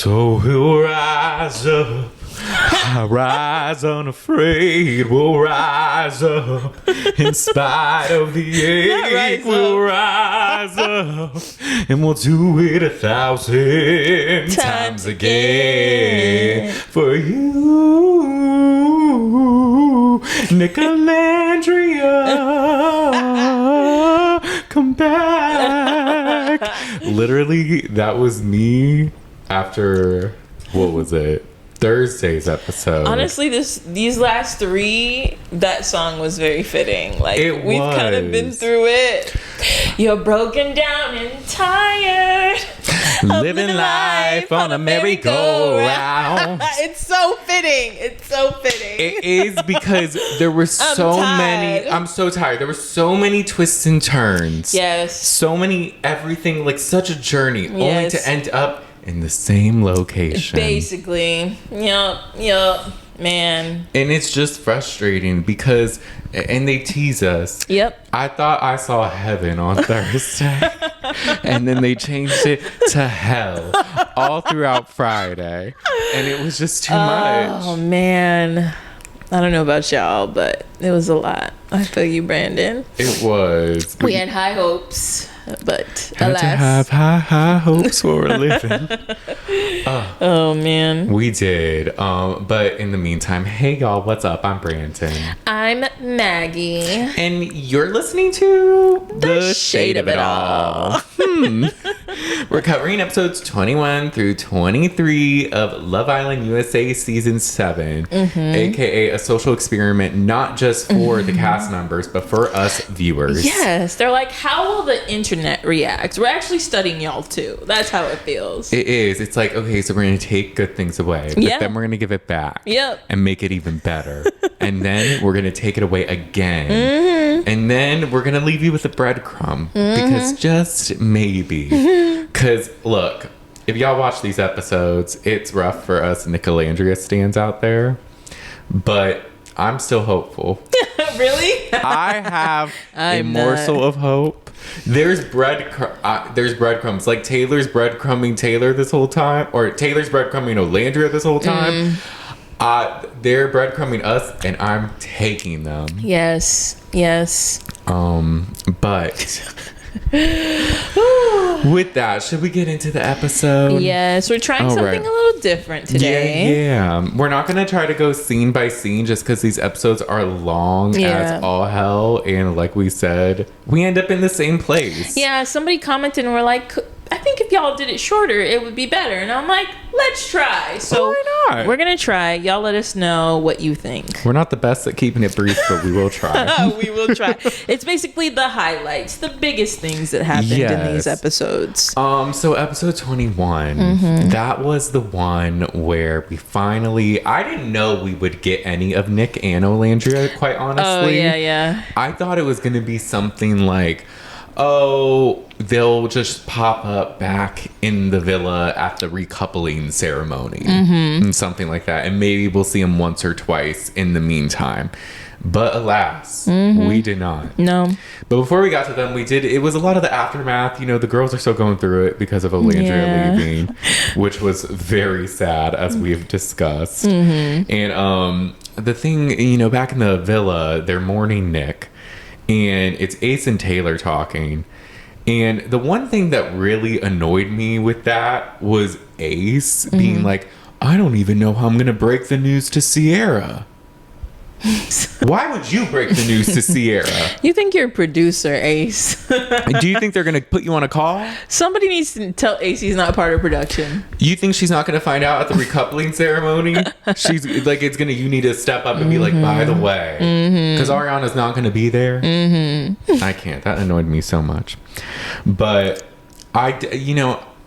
So we'll rise up. I rise unafraid. We'll rise up in spite of the ache. We'll rise up and we'll do it 1,000 times again for you, Nicolandria. Come back. Literally, that was me after, what was it? Thursday's episode. Honestly, these last three, that song was very fitting. Like, we've kind of been through it. You're broken down and tired. Living life on a merry-go-round. It's so fitting. It's so fitting. It is, because there were so many. I'm so tired. There were so many twists and turns. Yes. So many everything, like such a journey, only to end up in the same location. Basically. Yup. Man. And it's just frustrating because, and they tease us. Yep. I thought I saw heaven on Thursday. And then they changed it to hell all throughout Friday. And it was just too much. Oh, man. I don't know about y'all, but it was a lot. I feel you, Brandon. It was. We had high hopes, but had alas. to have high hopes for a living. Oh, man. We did. But in the meantime, hey, y'all, what's up? I'm Brandon. I'm Maggie. And you're listening to The Shade of It All. We're covering episodes 21 through 23 of Love Island USA Season 7, aka a social experiment not just for the cast members, but for us viewers. Yes, they're like, how will the internet react? We're actually studying y'all too. That's how it feels. It is. It's like, okay, so we're going to take good things away, but then we're going to give it back. Yep. And make it even better. And then we're going to take it away again. And then we're going to leave you with a breadcrumb. Because just maybe. Because, look, if y'all watch these episodes, it's rough for us Nicolandria stands out there. But I'm still hopeful. Really? I have a morsel of hope. There's breadcrumbs. Like Taylor's breadcrumbing Taylor this whole time. Or Taylor's breadcrumbing Olandria this whole time. They're breadcrumbing us, and I'm taking them. Yes. But with that, should we get into the episode? Yes, we're trying something a little different today. Yeah. We're not going to try to go scene by scene just because these episodes are long as all hell. And like we said, we end up in the same place. Yeah, somebody commented and we're like, I think if y'all did it shorter, it would be better. And I'm like, let's try. So why not? We're going to try. Y'all let us know what you think. We're not the best at keeping it brief, but we will try. We will try. It's basically the highlights, the biggest things that happened in these episodes. So episode 21, that was the one where we finally, I didn't know we would get any of Nick and Olandria, quite honestly. Oh, yeah. I thought it was going to be something like, oh, they'll just pop up back in the villa at the recoupling ceremony and something like that. And maybe we'll see them once or twice in the meantime. But alas, we did not. No. But before we got to them, it was a lot of the aftermath. You know, the girls are still going through it because of Olandria leaving, which was very sad, as we've discussed. And the thing, you know, back in the villa, they're mourning Nick. And it's Ace and Taylor talking. And the one thing that really annoyed me with that was Ace being like, I don't even know how I'm going to break the news to Sierra. Why would you break the news to Sierra? You think you're a producer, Ace. Do you think they're going to put you on a call? Somebody needs to tell Ace he's not part of production. You think she's not going to find out at the recoupling ceremony? She's like, you need to step up and be like, by the way, because Ariana's not going to be there. I can't. That annoyed me so much. But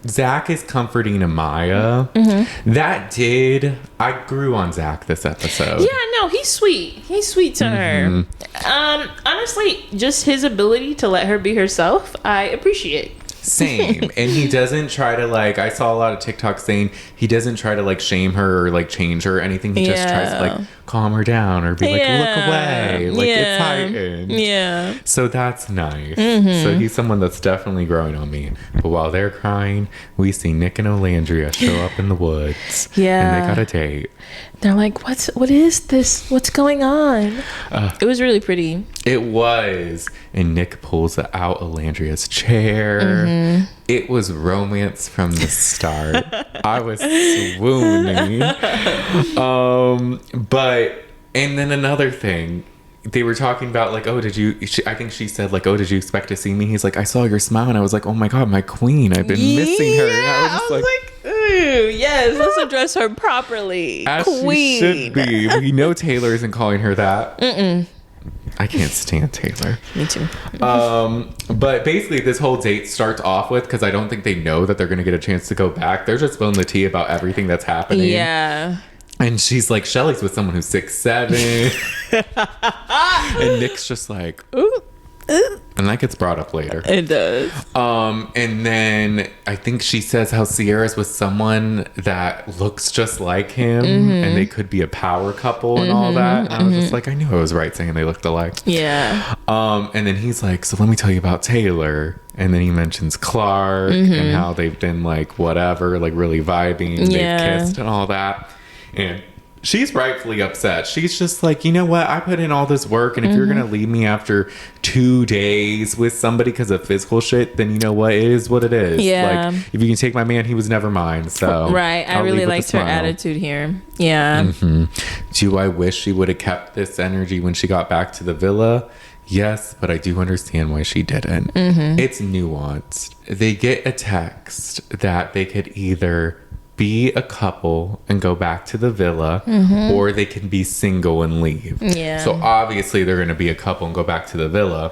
Zach is comforting Amaya. I grew on Zach this episode. Yeah, no, he's sweet. He's sweet to her. Honestly, just his ability to let her be herself, I appreciate. Same. And he doesn't try to I saw a lot of TikTok saying he doesn't try to shame her or change her or anything. He just tries to calm her down or be like, look away. Like, it's heightened. Yeah. So that's nice. So he's someone that's definitely growing on me. But while they're crying, we see Nick and Olandria show up in the woods. Yeah. And they got a date. They're like, what is this? What's going on? It was really pretty. It was. And Nick pulls out Olandria's chair. It was romance from the start. I was swooning. But, and then another thing, they were talking about like, oh, I think she said like, oh, did you expect to see me? He's like, I saw your smile. And I was like, oh my God, my queen. I've been missing her. And I was just like, ooh, yes, let's address her properly. As queen. she should be. We know Taylor isn't calling her that. I can't stand Taylor. Me too. But basically this whole date starts off with, because I don't think they know that they're going to get a chance to go back. They're just spilling the tea about everything that's happening. Yeah. And she's like, Shelly's with someone who's 6'7". And Nick's just like, ooh. And that gets brought up later. It does. And then I think she says how Sierra's with someone that looks just like him, and they could be a power couple and all that. And I was just like, I knew I was right saying they looked alike. Yeah. And then he's like, so let me tell you about Taylor. And then he mentions Clark and how they've been like whatever, like really vibing. Yeah. They've kissed and all that. And she's rightfully upset. She's just like, you know what? I put in all this work, and if you're gonna leave me after 2 days with somebody because of physical shit, then you know what? It is what it is. Yeah. Like, if you can take my man, he was never mine. So right. I really liked her attitude here. Yeah. Do I wish she would have kept this energy when she got back to the villa? Yes, but I do understand why she didn't. It's nuanced. They get a text that they could either be a couple and go back to the villa, or they can be single and leave. Yeah. So obviously they're going to be a couple and go back to the villa.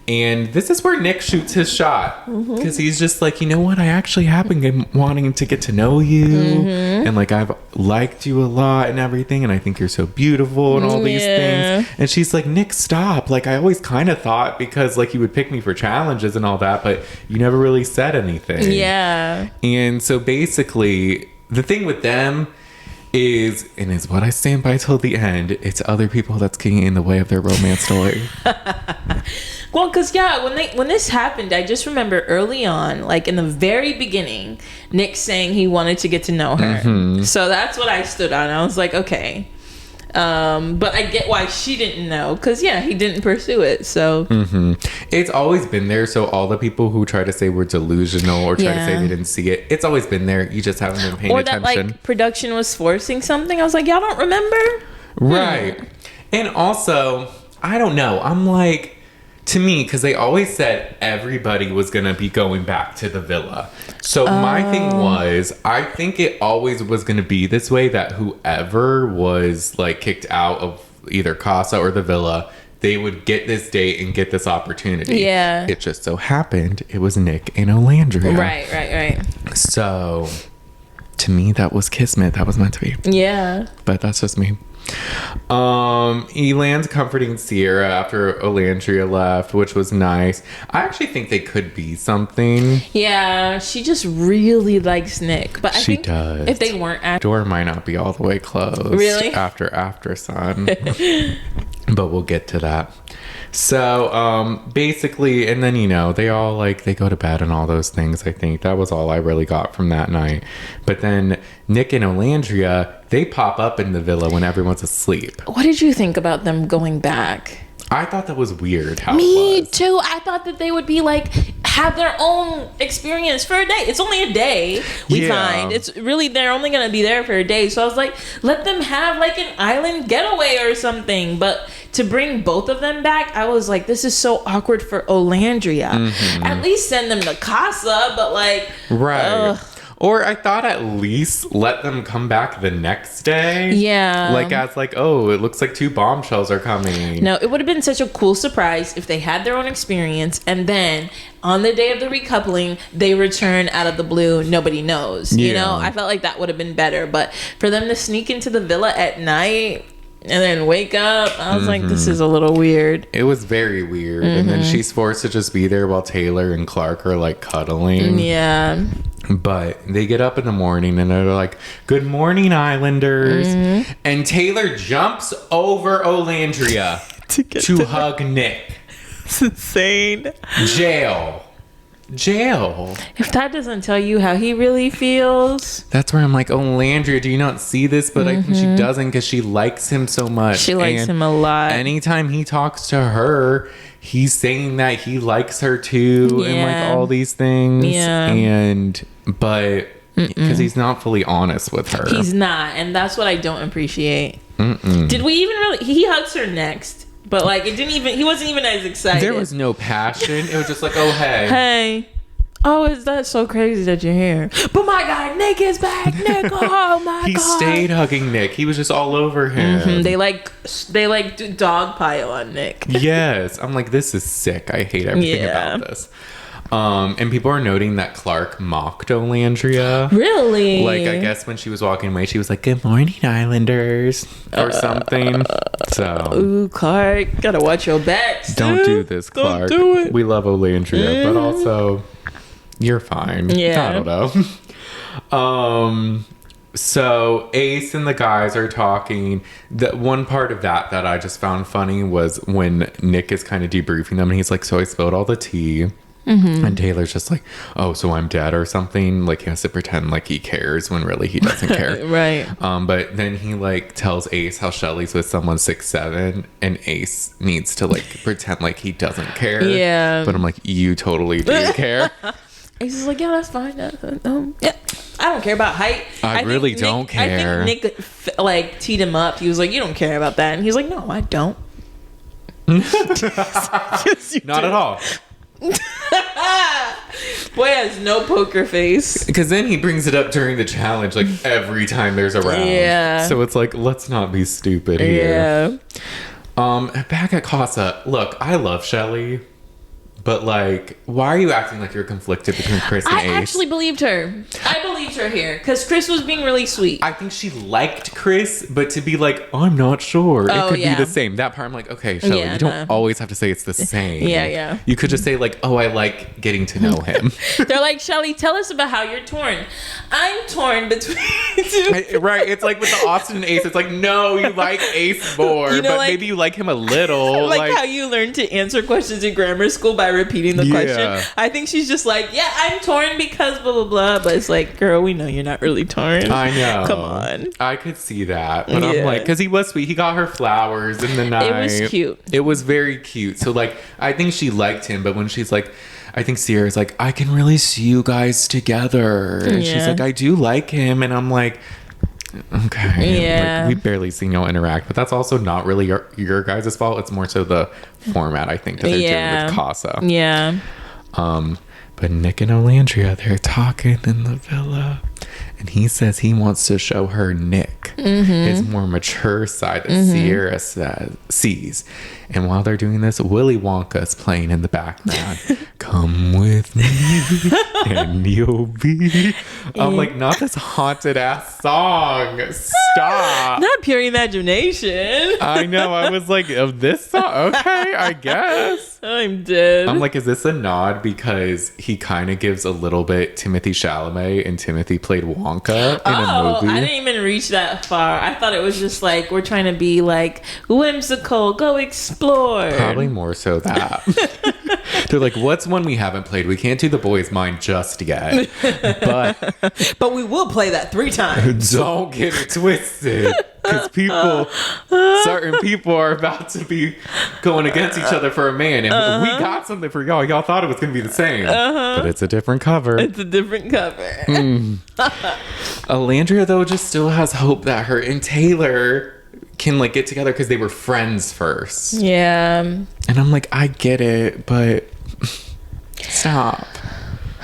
And this is where Nick shoots his shot, because he's just like, you know what? I actually have been wanting to get to know you, and like I've liked you a lot and everything, and I think you're so beautiful and all these things. And she's like, Nick, stop. Like, I always kind of thought, because like you would pick me for challenges and all that, but you never really said anything. Yeah. And so basically the thing with them is, and is what I stand by till the end, it's other people that's getting in the way of their romance story. Well, because when this happened, I just remember early on, like in the very beginning, Nick saying he wanted to get to know her. So that's what I stood on. I was like, okay. But I get why she didn't know, because he didn't pursue it. So it's always been there. So all the people who try to say we're delusional or try to say they didn't see it, it's always been there. You just haven't been paying attention. Or that like production was forcing something. I was like, y'all don't remember? Right. And also, I don't know. I'm like, to me, because they always said everybody was going to be going back to the villa. So my thing was, I think it always was going to be this way, that whoever was like kicked out of either Casa or the villa, they would get this date and get this opportunity. Yeah. It just so happened it was Nick and Olandria. Right. So to me, that was kismet. That was meant to be. Yeah. But that's just me. Elan's comforting Sierra after Olandria left, which was nice. I actually think they could be something. Yeah, she just really likes Nick, but I think does. If they weren't, door might not be all the way closed. Really? After Aftersun, but we'll get to that. So basically, and then they all they go to bed and all those things. I think that was all I really got from that night. But then Nick and Olandria, they pop up in the villa when everyone's asleep. What did you think about them going back? I thought that was weird how Me it was. too. I thought that they would be have their own experience for a day. It's only a day, we find. It's really, they're only going to be there for a day. So I was like, let them have an island getaway or something. But to bring both of them back, I was like, this is so awkward for Olandria. Mm-hmm. At least send them to Casa, but right. Ugh. Or I thought at least let them come back the next day. Yeah. Oh, it looks like 2 bombshells are coming. No, it would have been such a cool surprise if they had their own experience and then on the day of the recoupling, they return out of the blue. Nobody knows. Yeah. You know, I felt like that would have been better. But for them to sneak into the villa at night and then wake up, I was like, this is a little weird. It was very weird. And then she's forced to just be there while Taylor and Clark are cuddling. Yeah. But they get up in the morning and they're like, "Good morning, Islanders." And Taylor jumps over Olandria to hug Nick. It's insane. Jail. If that doesn't tell you how he really feels. That's where I'm like, Olandria, do you not see this? But I think she doesn't, because she likes him so much. She likes him a lot. Anytime he talks to her, he's saying that he likes her too, and like all these things. But because he's not fully honest with her. He's not, and that's what I don't appreciate. Did we even really? He hugs her next, but like it didn't even. He wasn't even as excited. There was no passion. It was just like, oh hey. Oh, is that so crazy that you're here? But my God, Nick is back. Nick, oh my God. He stayed hugging Nick. He was just all over him. They do dog pile on Nick. Yes. I'm like, this is sick. I hate everything about this. And people are noting that Clark mocked Olandria. Really? Like, I guess when she was walking away, she was like, "Good morning, Islanders," or something. So, ooh, Clark, gotta watch your back. Don't do this, Clark. Don't do it. We love Olandria, but also, you're fine. Yeah. I don't know. So Ace and the guys are talking. The one part of that I just found funny was when Nick is kind of debriefing them, and he's like, "So I spilled all the tea." And Taylor's just like, "Oh, so I'm dead or something?" Like he has to pretend like he cares when really he doesn't care. Right. But then he like tells Ace how Shelly's with someone 6'7", and Ace needs to like pretend like he doesn't care. Yeah. But I'm like, you totally do care. Ace is like, "Yeah, that's fine. Yeah, I don't care about height. I really don't care." I think Nick like teed him up. He was like, "You don't care about that," and he's like, "No, I don't." Yes, Not at all. Boy has no poker face. Because then he brings it up during the challenge, like every time there's a round. Yeah. So it's like, let's not be stupid here. Yeah. Back at Casa, look, I love Shelly, but like, why are you acting like you're conflicted between Chris and Ace? I actually believed her. I believed her here because Chris was being really sweet. I think she liked Chris, but to be like, I'm not sure. It could be the same. That part, I'm like, okay, Shelly, you don't always have to say it's the same. Yeah. You could just say like, oh, I like getting to know him. They're like, Shelly, tell us about how you're torn. I'm torn between two. Right. It's like with the Austin and Ace. It's like, no, you like Ace more, but like, maybe you like him a little. Like how you learned to answer questions in grammar school by repeating the question. I think she's just like, yeah, I'm torn because blah, blah, blah. But it's like, girl, we know you're not really torn. I know. Come on. I could see that. But I'm like, because he was sweet. He got her flowers in the night. It was cute. It was very cute. So like, I think she liked him. But when she's like, I think Sierra's like, I can really see you guys together. And she's like, I do like him. And I'm like, okay. Yeah. Like, we barely seen y'all interact. But that's also not really your guys' fault. It's more so the format, I think, that they're doing with Casa. Yeah. But Nick and Olandria, they're talking in the villa. And he says he wants to show her Nick, his more mature side that Sierra sees. And while they're doing this, Willy Wonka's playing in the background. Come with me and you'll be... I'm like, not this haunted ass song. Stop. Not pure imagination. I know. I was like, of this song? Okay, I guess. I'm dead. I'm like, is this a nod because he kind of gives a little bit Timothy Chalamet and Timothy played Wonka in a movie? I didn't even reach that far. I thought it was just like, we're trying to be like whimsical, go explore. Probably more so that. They're like, what's one we haven't played? We can't do The Boy's Mind just yet. But we will play that 3 times. Don't get it twisted. Because certain people are about to be going against each other for a man. And we got something for y'all. Y'all thought it was going to be the same. But it's a different cover. It's a different cover. Olandria, though, just still has hope that her and Taylor can like get together because they were friends first. Yeah. And I'm like, I get it, but stop.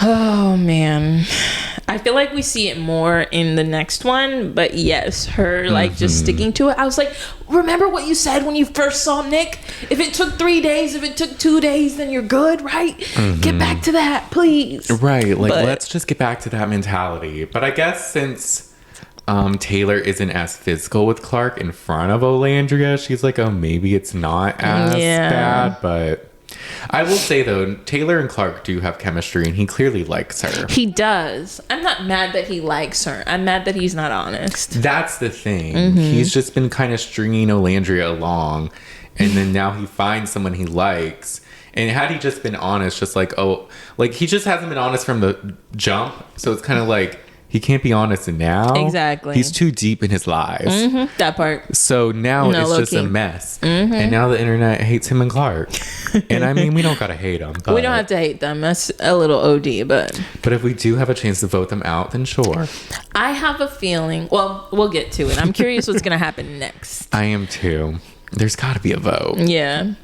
Oh, man. I feel like we see it more in the next one, but yes, her like just sticking to it. I was like, remember what you said when you first saw Nick? If it took 3 days, if it took 2 days, then you're good, right? Get back to that, please. Right. Like, let's just get back to that mentality. But I guess since Taylor isn't as physical with Clark in front of Olandria, she's like, oh, maybe it's not as bad, but I will say though, Taylor and Clark do have chemistry, and he clearly likes her. He does. I'm not mad that he likes her. I'm mad that he's not honest. That's the thing. He's just been kind of stringing Nicolandria along, and then now he finds someone he likes. And had he just been honest, just like, oh, like he just hasn't been honest from the jump. So it's kind of like he can't be honest now. Exactly. He's too deep in his lies. That part. So now it's just a mess. And now the internet hates him and Clark. And I mean, we don't gotta hate them. We don't have to hate them. That's a little OD, but if we do have a chance to vote them out, then sure. I have a feeling. Well, we'll get to it. I'm curious what's gonna happen next. I am too. There's got to be a vote. Yeah.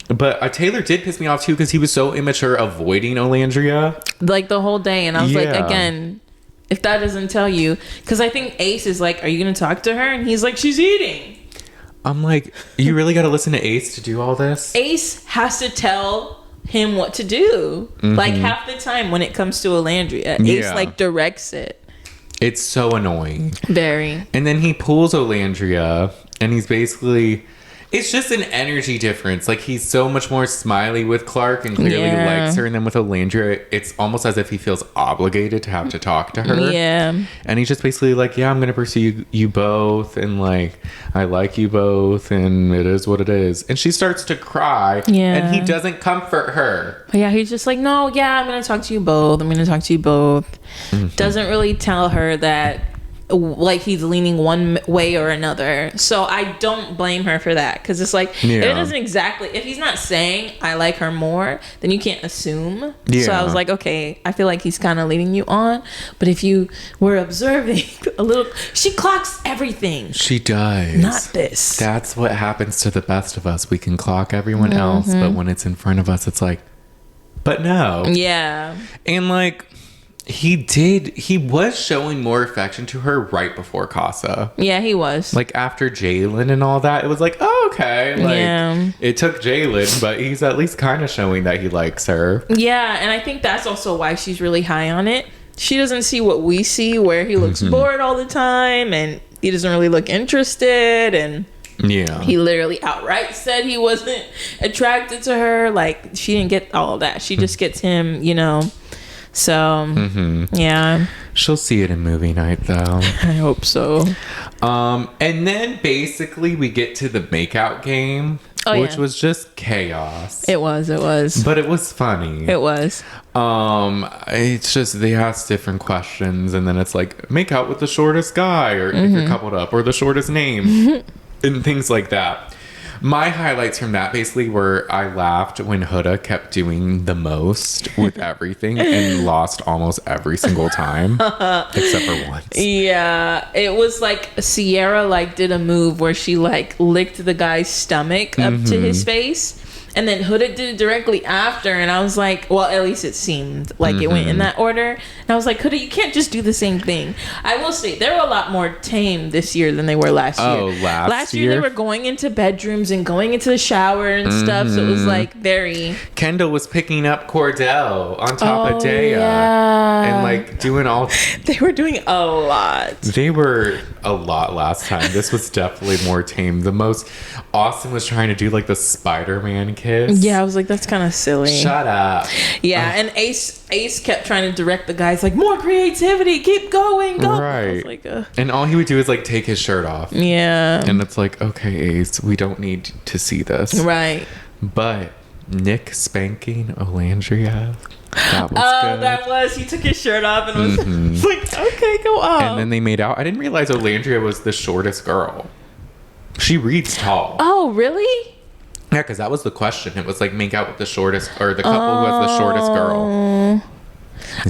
But Taylor did piss me off too because he was so immature avoiding Nicolandria. Like the whole day. And I was like, again, if that doesn't tell you. Because I think Ace is like, are you going to talk to her? And he's like, she's eating. I'm like, you really got to listen to Ace to do all this? Ace has to tell him what to do. Like half the time when it comes to Nicolandria. Ace like directs it. It's so annoying. Very. And then he pulls Nicolandria and he's basically... It's just an energy difference. Like, he's so much more smiley with Clark and clearly likes her. And then with Nicolandria, it's almost as if he feels obligated to have to talk to her. Yeah. And he's just basically like, yeah, I'm going to pursue you both. And, like, I like you both. And it is what it is. And she starts to cry. Yeah. And he doesn't comfort her. Yeah, he's just like, no, yeah, I'm going to talk to you both. I'm going to talk to you both. Doesn't really tell her that... like he's leaning one way or another. So I don't blame her for that because it's like it doesn't exactly, if he's not saying I like her more, then you can't assume. So I was like, okay, I feel like he's kind of leading you on, but if you were observing a little, she clocks everything. She does. Not this. That's what happens to the best of us. We can clock everyone else, but when it's in front of us, it's like, but no. Yeah. And like, he was showing more affection to her right before Casa. Yeah, he was. Like, after Jalen and all that, it was like, oh, okay. Like, it took Jalen, but he's at least kind of showing that he likes her. Yeah, and I think that's also why she's really high on it. She doesn't see what we see, where he looks bored all the time, and he doesn't really look interested, and... Yeah. He literally outright said he wasn't attracted to her. Like, she didn't get all of that. She just gets him, you know... So, yeah. She'll see it in movie night, though. I hope so. And then, basically, we get to the makeout game, which was just chaos. It was. But it was funny. It was. It's just, they ask different questions, and then it's like, make out with the shortest guy, or if you're coupled up, or the shortest name, and things like that. My highlights from that basically were I laughed when Huda kept doing the most with everything and lost almost every single time except for once. Yeah, it was like Sierra like did a move where she like licked the guy's stomach up to his face. And then Huda did it directly after, and I was like, well, at least it seemed like it went in that order. And I was like, Huda, you can't just do the same thing. I will say, they were a lot more tame this year than they were last year. Oh, last year? They were going into bedrooms and going into the shower and stuff, so it was like very... Kendall was picking up Cordell on top of Dea. And like doing all... They were doing a lot. They were a lot last time. This was definitely more tame. The most... Austin was trying to do like the Spider-Man kiss. Yeah, I was like, that's kind of silly. Shut up. Yeah, and Ace kept trying to direct the guys like, more creativity, keep going, go. Right. I was like, and all he would do is like take his shirt off. Yeah. And it's like, okay, Ace, we don't need to see this. Right. But Nick spanking Nicolandria. That was good. That was. He took his shirt off and was like, okay, go on. And then they made out. I didn't realize Nicolandria was the shortest girl. She reads tall. Oh, really? Yeah, because that was the question. It was like, make out with the shortest, or the couple who has the shortest girl.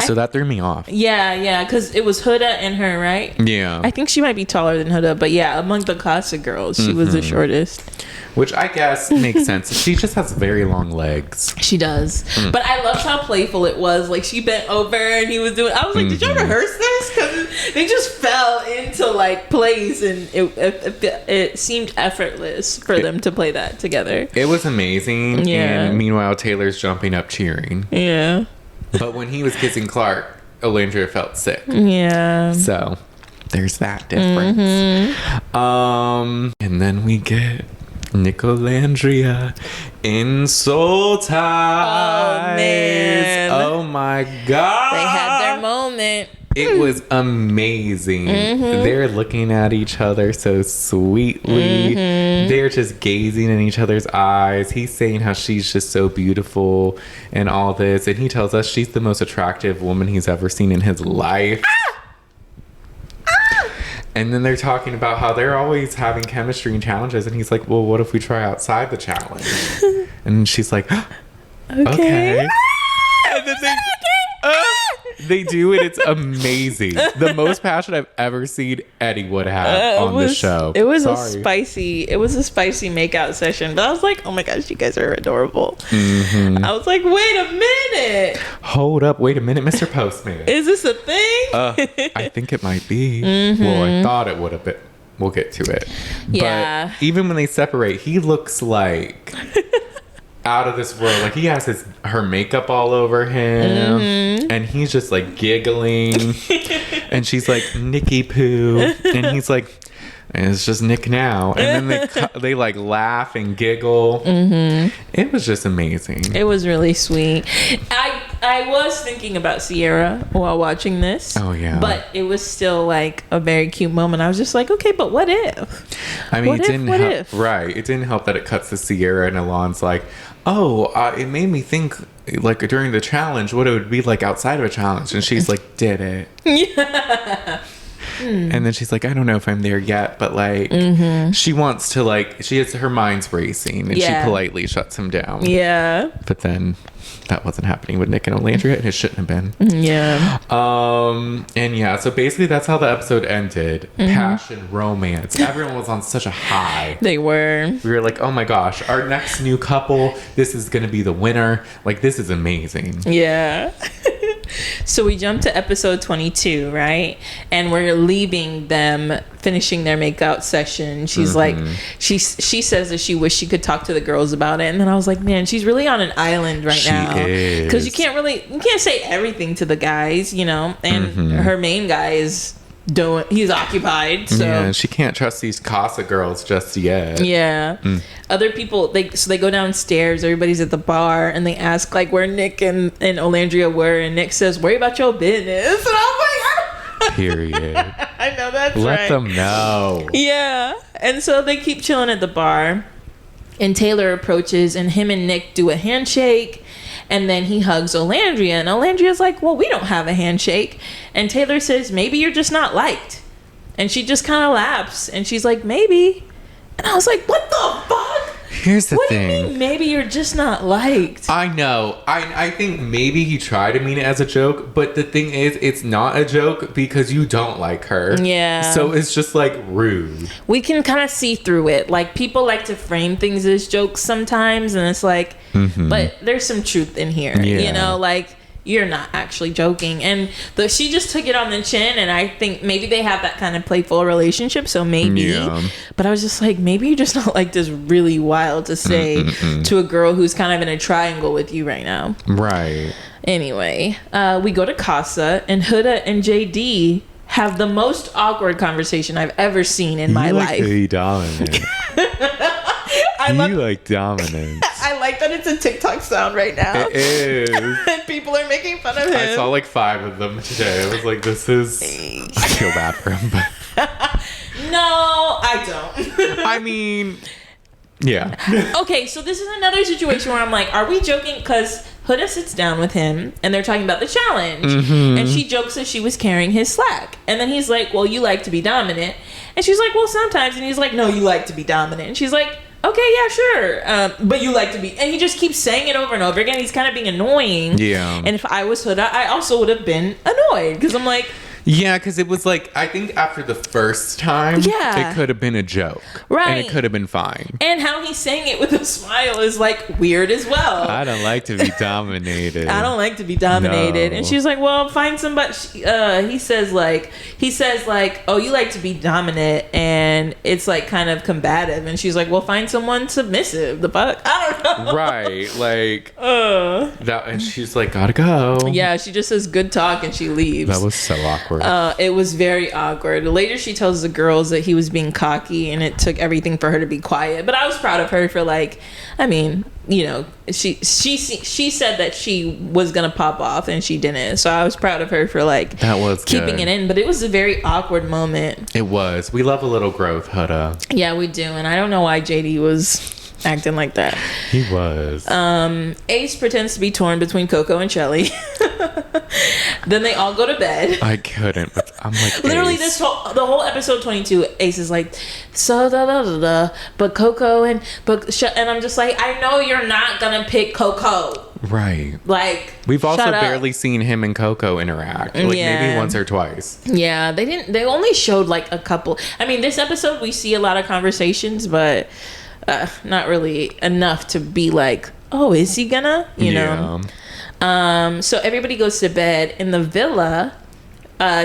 So that threw me off. Yeah, because it was Huda and her, right? Yeah. I think she might be taller than Huda, but yeah, among the classic girls, she was the shortest. Which I guess makes sense. She just has very long legs. She does. But I loved how playful it was. Like, she bent over and he was doing... I was like, did y'all rehearse this? Because they just fell into, like, place and it seemed effortless for them to play that together. It was amazing. Yeah. And meanwhile, Taylor's jumping up cheering. Yeah. But when he was kissing Clark, Nicolandria felt sick. Yeah. So, there's that difference. And then we get Nicolandria in Soul Ties. Oh, man. Oh, my God. They had their moment. It was amazing. They're looking at each other so sweetly. They're just gazing in each other's eyes. He's saying how she's just so beautiful and all this. And he tells us she's the most attractive woman he's ever seen in his life. And then they're talking about how they're always having chemistry and challenges. And he's like, well, what if we try outside the challenge? And she's like, okay. And then they do it. It's amazing. The most passion I've ever seen anyone have on the show. It was a spicy makeout session. But I was like, oh my gosh, you guys are adorable. I was like, wait a minute. Hold up. Wait a minute, Mr. Postman. Is this a thing? I think it might be. Well, I thought it would have been. We'll get to it. Yeah. But even when they separate, he looks like out of this world. Like he has her makeup all over him, and he's just like giggling, and she's like Nicky Poo, and he's like, it's just Nick now, and then they like laugh and giggle. It was just amazing. It was really sweet. I was thinking about Sierra while watching this. Oh yeah, but it was still like a very cute moment. I was just like, okay, but what if? I mean, it didn't help. Right, it didn't help that it cuts to Sierra and Alon's like, it made me think like during the challenge what it would be like outside of a challenge, and she's like, did it? Yeah. And then she's like, I don't know if I'm there yet, but like she wants to, like, she has her mind's racing, and she politely shuts him down. Yeah. But then that wasn't happening with Nick and Nicolandria, and it shouldn't have been. Yeah. And yeah, so basically that's how the episode ended. Passion, romance. Everyone was on such a high. They were. We were like, oh my gosh, our next new couple, this is gonna be the winner. Like, this is amazing. Yeah. So we jump to episode 22, right? And we're leaving them, finishing their makeout session. She's like, she says that she wished she could talk to the girls about it. And then I was like, man, she's really on an island right now. Because you can't say everything to the guys, you know? And her main guy he's occupied, so yeah, she can't trust these Casa girls just yet. Yeah. Other people, they go downstairs, everybody's at the bar, and they ask like where Nick and Olandria were, and Nick says, worry about your business. And I'm like, period. I know that's Let right. them know. Yeah. And so they keep chilling at the bar, and Taylor approaches, and him and Nick do a handshake. And then he hugs Olandria, and Olandria's like, well, we don't have a handshake. And Taylor says, maybe you're just not liked. And she just kind of laughs, and she's like, maybe. And I was like, what the fuck? Here's the thing. What do you mean, maybe you're just not liked? I know. I think maybe he tried to mean it as a joke, but the thing is, it's not a joke because you don't like her. Yeah. So it's just like rude. We can kind of see through it. Like, people like to frame things as jokes sometimes, and it's like, but there's some truth in here. Yeah. You know, like, you're not actually joking. And she just took it on the chin, and I think maybe they have that kind of playful relationship, so maybe. Yeah. But I was just like, maybe you're just not like this really wild to say to a girl who's kind of in a triangle with you right now. Right. Anyway, we go to Casa, and Huda and JD have the most awkward conversation I've ever seen in my life. Be dominant. like dominance. I like that it's a TikTok sound right now. It is. And people are making fun of him. I saw like 5 of them today. I was like, I feel bad for him, but no, I don't. I mean, yeah. Okay, so this is another situation where I'm like, are we joking? Because Huda sits down with him, and they're talking about the challenge, and she jokes that she was carrying his slack, and then he's like, well, you like to be dominant, and she's like, well, sometimes, and he's like, no, you like to be dominant, and she's like, okay, yeah, sure, but you like to be, and he just keeps saying it over and over again. He's kind of being annoying. Yeah. And if I was Huda, I also would have been annoyed, because I'm like, yeah, because it was like, I think after the first time, it could have been a joke. Right. And it could have been fine. And how he's saying it with a smile is like weird as well. I don't like to be dominated. I don't like to be dominated. No. And she's like, well, find somebody. He says like, oh, you like to be dominant, and it's like kind of combative. And she's like, well, find someone submissive. The fuck? I don't know. Right. Like, that, and she's like, gotta go. Yeah, she just says good talk, and she leaves. That was so awkward. awkward. It was very awkward. Later, she tells the girls that he was being cocky and it took everything for her to be quiet. But I was proud of her for, like, I mean, you know, she said that she was gonna pop off and she didn't. So I was proud of her for, like, that was keeping it in. But it was a very awkward moment. It was. We love a little growth, Huda. Yeah, we do. And I don't know why JD was acting like that. He was. Ace pretends to be torn between Coco and Shelly. Then they all go to bed. I couldn't, but I'm like, literally Ace. the whole episode 22, Ace is like, so da da da da, but Coco and I'm just like, I know you're not gonna pick Coco. Right. Like, we've also barely seen him and Coco interact. Like, maybe once or twice. Yeah, they only showed like a couple. I mean, this episode we see a lot of conversations, but not really enough to be like, oh, is he gonna? You know. So everybody goes to bed in the villa.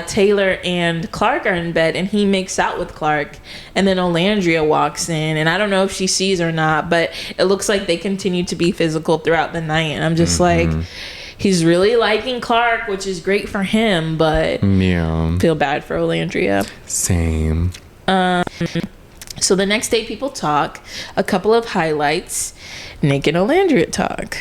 Taylor and Clark are in bed, and he makes out with Clark, and then Olandria walks in, and I don't know if she sees or not, but it looks like they continue to be physical throughout the night, and I'm just like, he's really liking Clark, which is great for him, but feel bad for Olandria. Same. So the next day people talk. A couple of highlights. Nick and Olandria talk.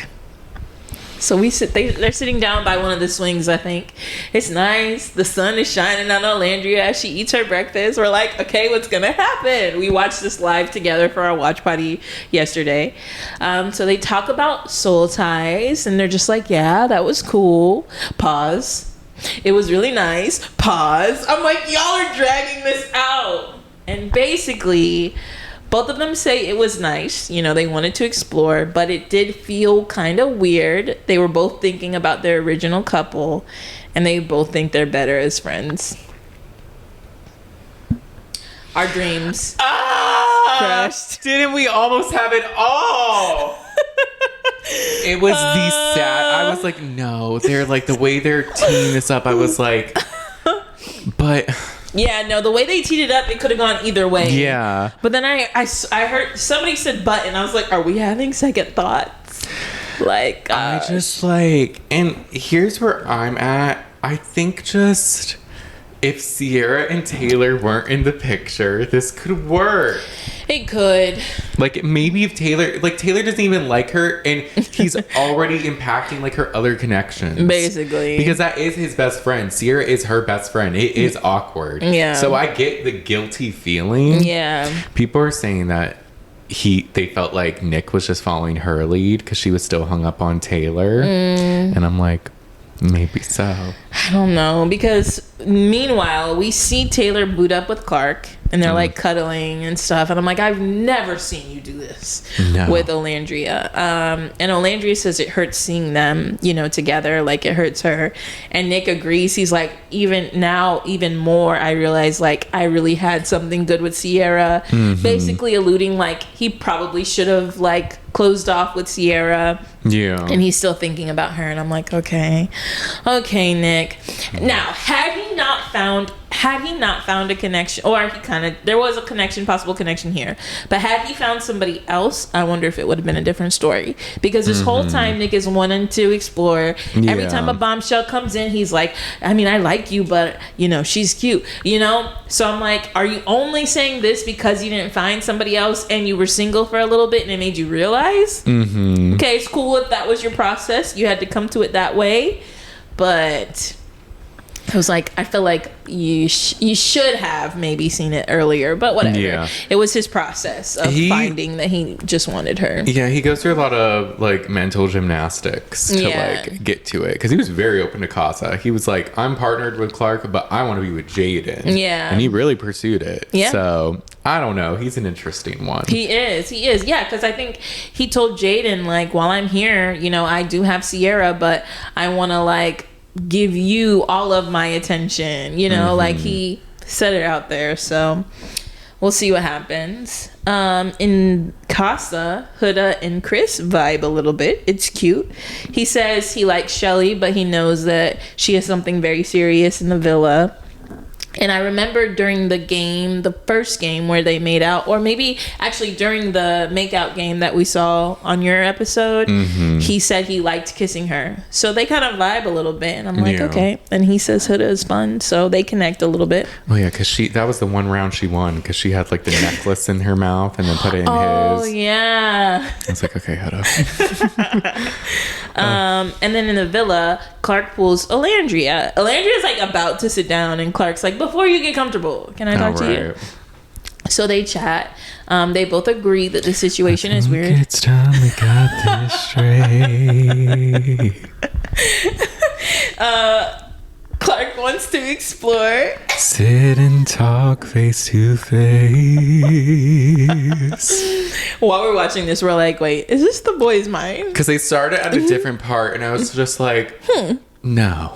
So they're sitting down by one of the swings, I think. It's nice. The sun is shining on Olandria as she eats her breakfast. We're like, okay, what's going to happen? We watched this live together for our watch party yesterday. So they talk about soul ties, and they're just like, yeah, that was cool. Pause. It was really nice. Pause. I'm like, y'all are dragging this out. And basically, both of them say it was nice. You know, they wanted to explore, but it did feel kind of weird. They were both thinking about their original couple, and they both think they're better as friends. Our dreams crushed. Didn't we almost have it all? It was the sad. I was like, no. They're like, the way they're teeing this up, I was like, but... Yeah, no, the way they teed it up, it could have gone either way. Yeah. But then I heard somebody said but, and I was like, are we having second thoughts? Like, gosh. I just like, and here's where I'm at. I think just if Sierra and Taylor weren't in the picture, this could work. It could. Like, maybe if Taylor doesn't even like her, and he's already impacting like her other connections. Basically. Because that is his best friend. Sierra is her best friend. It is awkward. Yeah. So I get the guilty feeling. Yeah. People are saying that they felt like Nick was just following her lead because she was still hung up on Taylor. And I'm like, maybe so. I don't know, because meanwhile we see Taylor boot up with Clark, and they're like cuddling and stuff, and I'm like, I've never seen you do this with Olandria. And Olandria says it hurts seeing them, you know, together, like it hurts her. And Nick agrees. He's like, even more I realize like I really had something good with Sierra. Basically alluding like he probably should have like closed off with Sierra. Yeah. And he's still thinking about her, and I'm like, okay, Nick. Now, had he not found a connection, or there was a possible connection here, but had he found somebody else, I wonder if it would have been a different story. Because this whole time Nick is wanting to explore. Yeah. Every time a bombshell comes in, he's like, I mean, I like you, but you know, she's cute, you know? So I'm like, are you only saying this because you didn't find somebody else and you were single for a little bit and it made you realize? Okay, it's cool if that was your process. You had to come to it that way. But I was like, I feel like you should have maybe seen it earlier, but whatever. Yeah. It was his process of finding that he just wanted her. Yeah, he goes through a lot of like mental gymnastics to like get to it, because he was very open to Casa. He was like, I'm partnered with Clark, but I want to be with Jaden. Yeah. And he really pursued it. Yeah. So I don't know. He's an interesting one. He is. Yeah, because I think he told Jaden, like, while I'm here, you know, I do have Sierra, but I want to like give you all of my attention, you know, like he said it out there. So we'll see what happens. In Casa, Huda and Chris vibe a little bit. It's cute. He says he likes Shelly, but he knows that she has something very serious in the villa. And I remember during the first game where they made out, or maybe actually during the makeout game that we saw on your episode, he said he liked kissing her. So they kind of vibe a little bit. And I'm like, okay. And he says Huda is fun. So they connect a little bit. Oh, yeah, because that was the one round she won, because she had like the necklace in her mouth and then put it in his. Oh, yeah. I was like, okay, Huda. And then in the villa, Clark pulls Nicolandria. Nicolandria's like about to sit down, and Clark's like, before you get comfortable, can I talk to you? So they chat. They both agree that the situation is weird. It's time we got this straight. Clark wants to explore. Sit and talk face to face. While we're watching this, we're like, wait, is this the boy's mind? Because they started at a different part, and I was just like, no,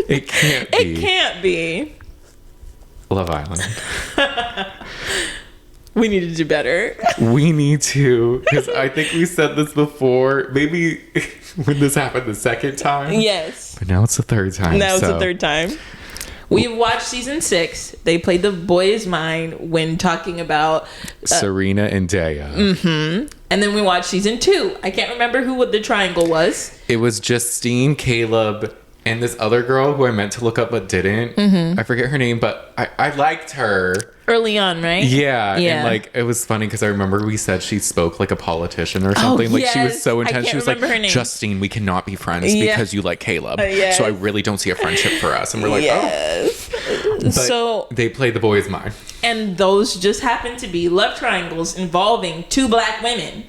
it can't be. It can't be. Love Island. We need to do better. We need to, because I think we said this before, maybe when this happened the second time. Yes. But now it's the third time. Now it's the third time. We've watched season 6. They played the boy's mind when talking about Serena and Daya. And then we watched season 2. I can't remember what the triangle was. It was Justine, Caleb, and this other girl who I meant to look up but didn't. I forget her name, but I liked her. Early on, right? Yeah. And like, it was funny because I remember we said she spoke like a politician or something. Oh, Like, yes. she was so intense. She was like, her name. Justine, we cannot be friends because you like Caleb. Yes. So I really don't see a friendship for us. And we're like, yes. But so they played the boy's mind. And those just happen to be love triangles involving 2 black women.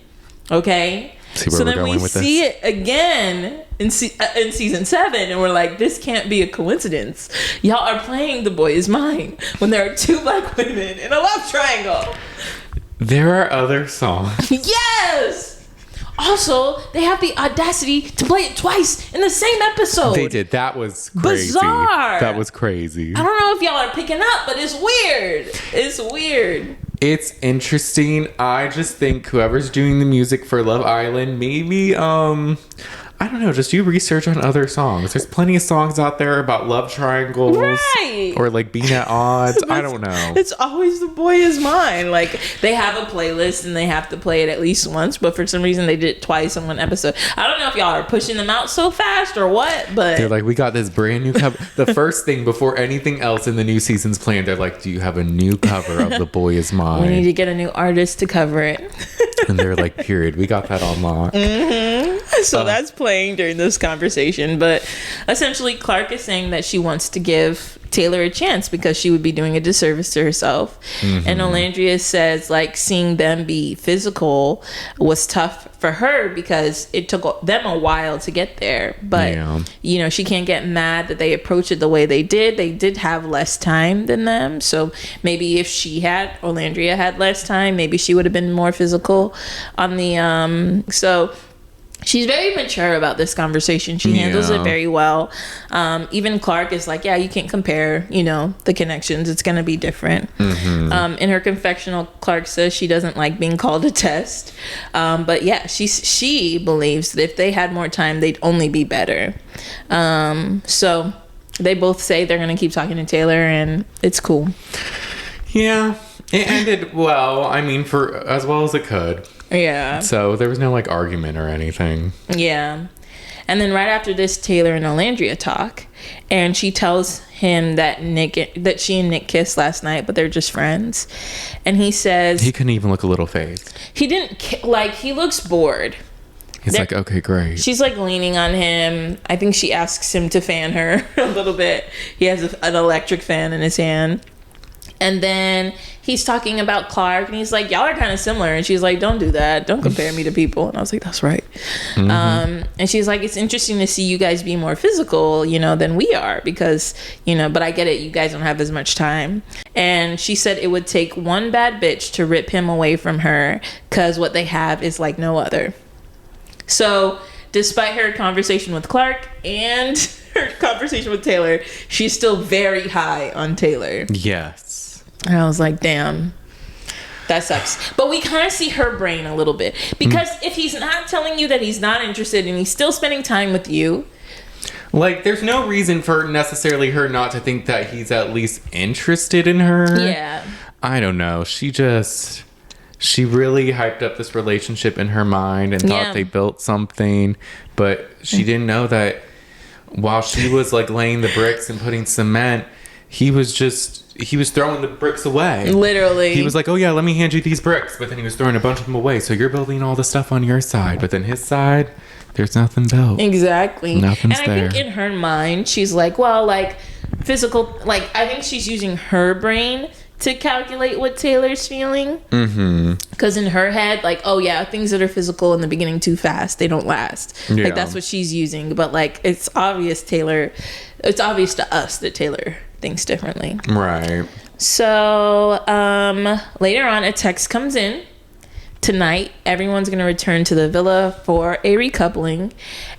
Okay? See where so we're then going we with see this? it again in season 7, and we're like, this can't be a coincidence. Y'all are playing the boy's mind when there are 2 black women in a love triangle. There are other songs. Yes! Also, they have the audacity to play it twice in the same episode. They did. That was crazy. Bizarre. That was crazy. I don't know if y'all are picking up, but it's weird. It's weird. It's interesting. I just think whoever's doing the music for Love Island, maybe, I don't know, just do research on other songs. There's plenty of songs out there about love triangles. Right. Or like being at odds. I don't know. It's always the boy is mine. Like, they have a playlist and they have to play it at least once, but for some reason they did it twice in one episode. I don't know if y'all are pushing them out so fast or what, but they're like, we got this brand new cover. The first thing before anything else in the new season's planned, they're like, do you have a new cover of The Boy Is Mine? we need to get a new artist to cover it. And they're like, period. We got that on lock. So that's playing during this conversation. But essentially, Clark is saying that she wants to give Taylor a chance because she would be doing a disservice to herself. And Nicolandria says, like, seeing them be physical was tough for her because it took them a while to get there. But, you know, she can't get mad that they approached it the way they did. They did have less time than them. So maybe if Nicolandria had less time, maybe she would have been more physical on the, so she's very mature about this conversation. She handles it very well. Even Clark is like, yeah, you can't compare, you know, the connections. It's going to be different. In her confessional, Clark says she doesn't like being called a test. But yeah, she believes that if they had more time, they'd only be better. So they both say they're going to keep talking to Taylor, and it's cool. Yeah, it ended well. I mean, for as well as it could. Yeah. So there was no like argument or anything. Yeah. And then right after this, Taylor and Nicolandria talk, and she tells him that she and Nick kissed last night, but they're just friends. And he says he couldn't even look a little phased. He didn't he looks bored. He's like, okay, great. She's like leaning on him. I think she asks him to fan her a little bit. He has an electric fan in his hand. And then he's talking about Clark, and he's like, y'all are kind of similar. And she's like, don't do that. Don't compare me to people. And I was like, that's right. And she's like, it's interesting to see you guys be more physical, you know, than we are because, you know, but I get it. You guys don't have as much time. And she said it would take one bad bitch to rip him away from her because what they have is like no other. So despite her conversation with Clark and her conversation with Taylor, she's still very high on Taylor. Yes. And I was like, damn, that sucks. But we kind of see her brain a little bit. Because if he's not telling you that he's not interested and he's still spending time with you, Like, there's no reason for necessarily her not to think that he's at least interested in her. Yeah. I don't know. She really hyped up this relationship in her mind and thought they built something, but she didn't know that while she was like laying the bricks and putting cement, he was throwing the bricks away. Literally. He was like, oh yeah, let me hand you these bricks, but then he was throwing a bunch of them away. So you're building all the stuff on your side, but then his side, there's nothing built. Exactly. Nothing's there. And I think in her mind, she's like, well, like physical, like I think she's using her brain to calculate what Taylor's feeling. Because in her head, like, oh yeah, things that are physical in the beginning too fast, they don't last. Yeah. Like that's what she's using. But like it's obvious to us that Taylor thinks differently. Right. So later on, a text comes in. Tonight, everyone's going to return to the villa for a recoupling.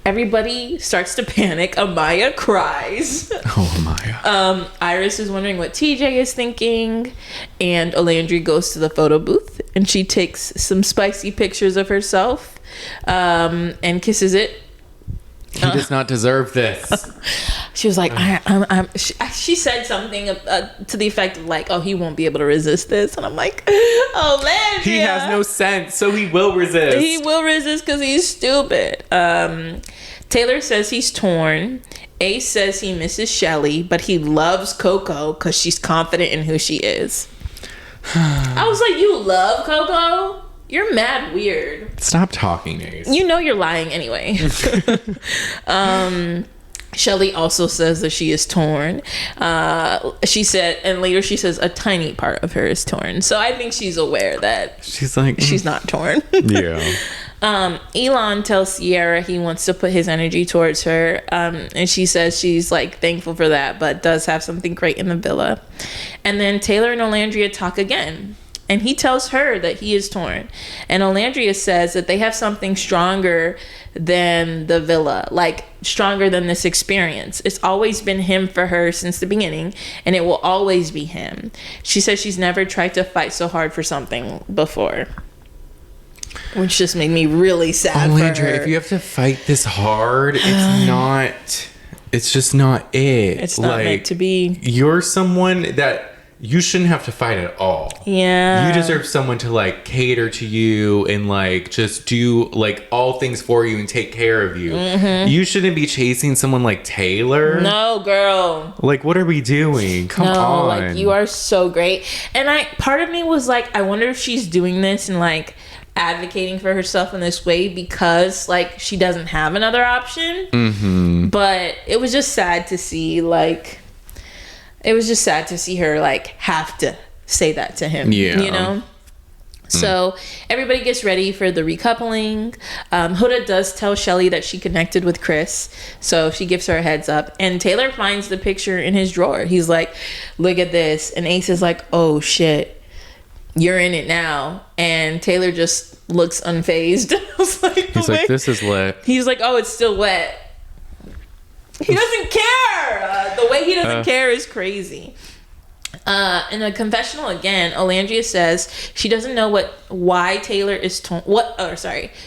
Everybody starts to panic. Amaya cries. Oh, Amaya. Iris is wondering what TJ is thinking. And Olandria goes to the photo booth. And she takes some spicy pictures of herself and kisses it. He does not deserve this. She was like, she said something to the effect of like, oh, he won't be able to resist this. And I'm like, oh, man. He has no sense, so he will resist. He will resist because he's stupid. Taylor says he's torn. Ace says he misses Shelly, but he loves Coco because she's confident in who she is. I was like, you love Coco? You're mad weird. Stop talking, Ace. You know you're lying anyway. Shelly also says that she is torn. She said, and later she says a tiny part of her is torn. So I think she's aware that she's like she's not torn. Yeah. Elon tells Sierra he wants to put his energy towards her, and she says she's like thankful for that, but does have something great in the villa. And then Taylor and Olandria talk again. And he tells her that he is torn. And Olandria says that they have something stronger than the villa, like stronger than this experience. It's always been him for her since the beginning, and it will always be him. She says she's never tried to fight so hard for something before. Which just made me really sad for her. If you have to fight this hard, it's just not it. It's not meant to be. You're someone that you shouldn't have to fight at all. Yeah. You deserve someone to like cater to you and like just do like all things for you and take care of you. You shouldn't be chasing someone like Taylor. No, girl. Like, what are we doing? Come on. Like, you are so great. And part of me was like, I wonder if she's doing this and like advocating for herself in this way because like she doesn't have another option. But it was just sad to see her like have to say that to him. Yeah. You know? So everybody gets ready for the recoupling. Huda does tell Shelly that she connected with Chris. So she gives her a heads up. And Taylor finds the picture in his drawer. He's like, look at this. And Ace is like, oh shit, you're in it now. And Taylor just looks unfazed. He's like, this is lit. He's like, oh, it's still wet. He doesn't care. The way he doesn't care is crazy. In a confessional again, Olandria says she doesn't know why Taylor is torn.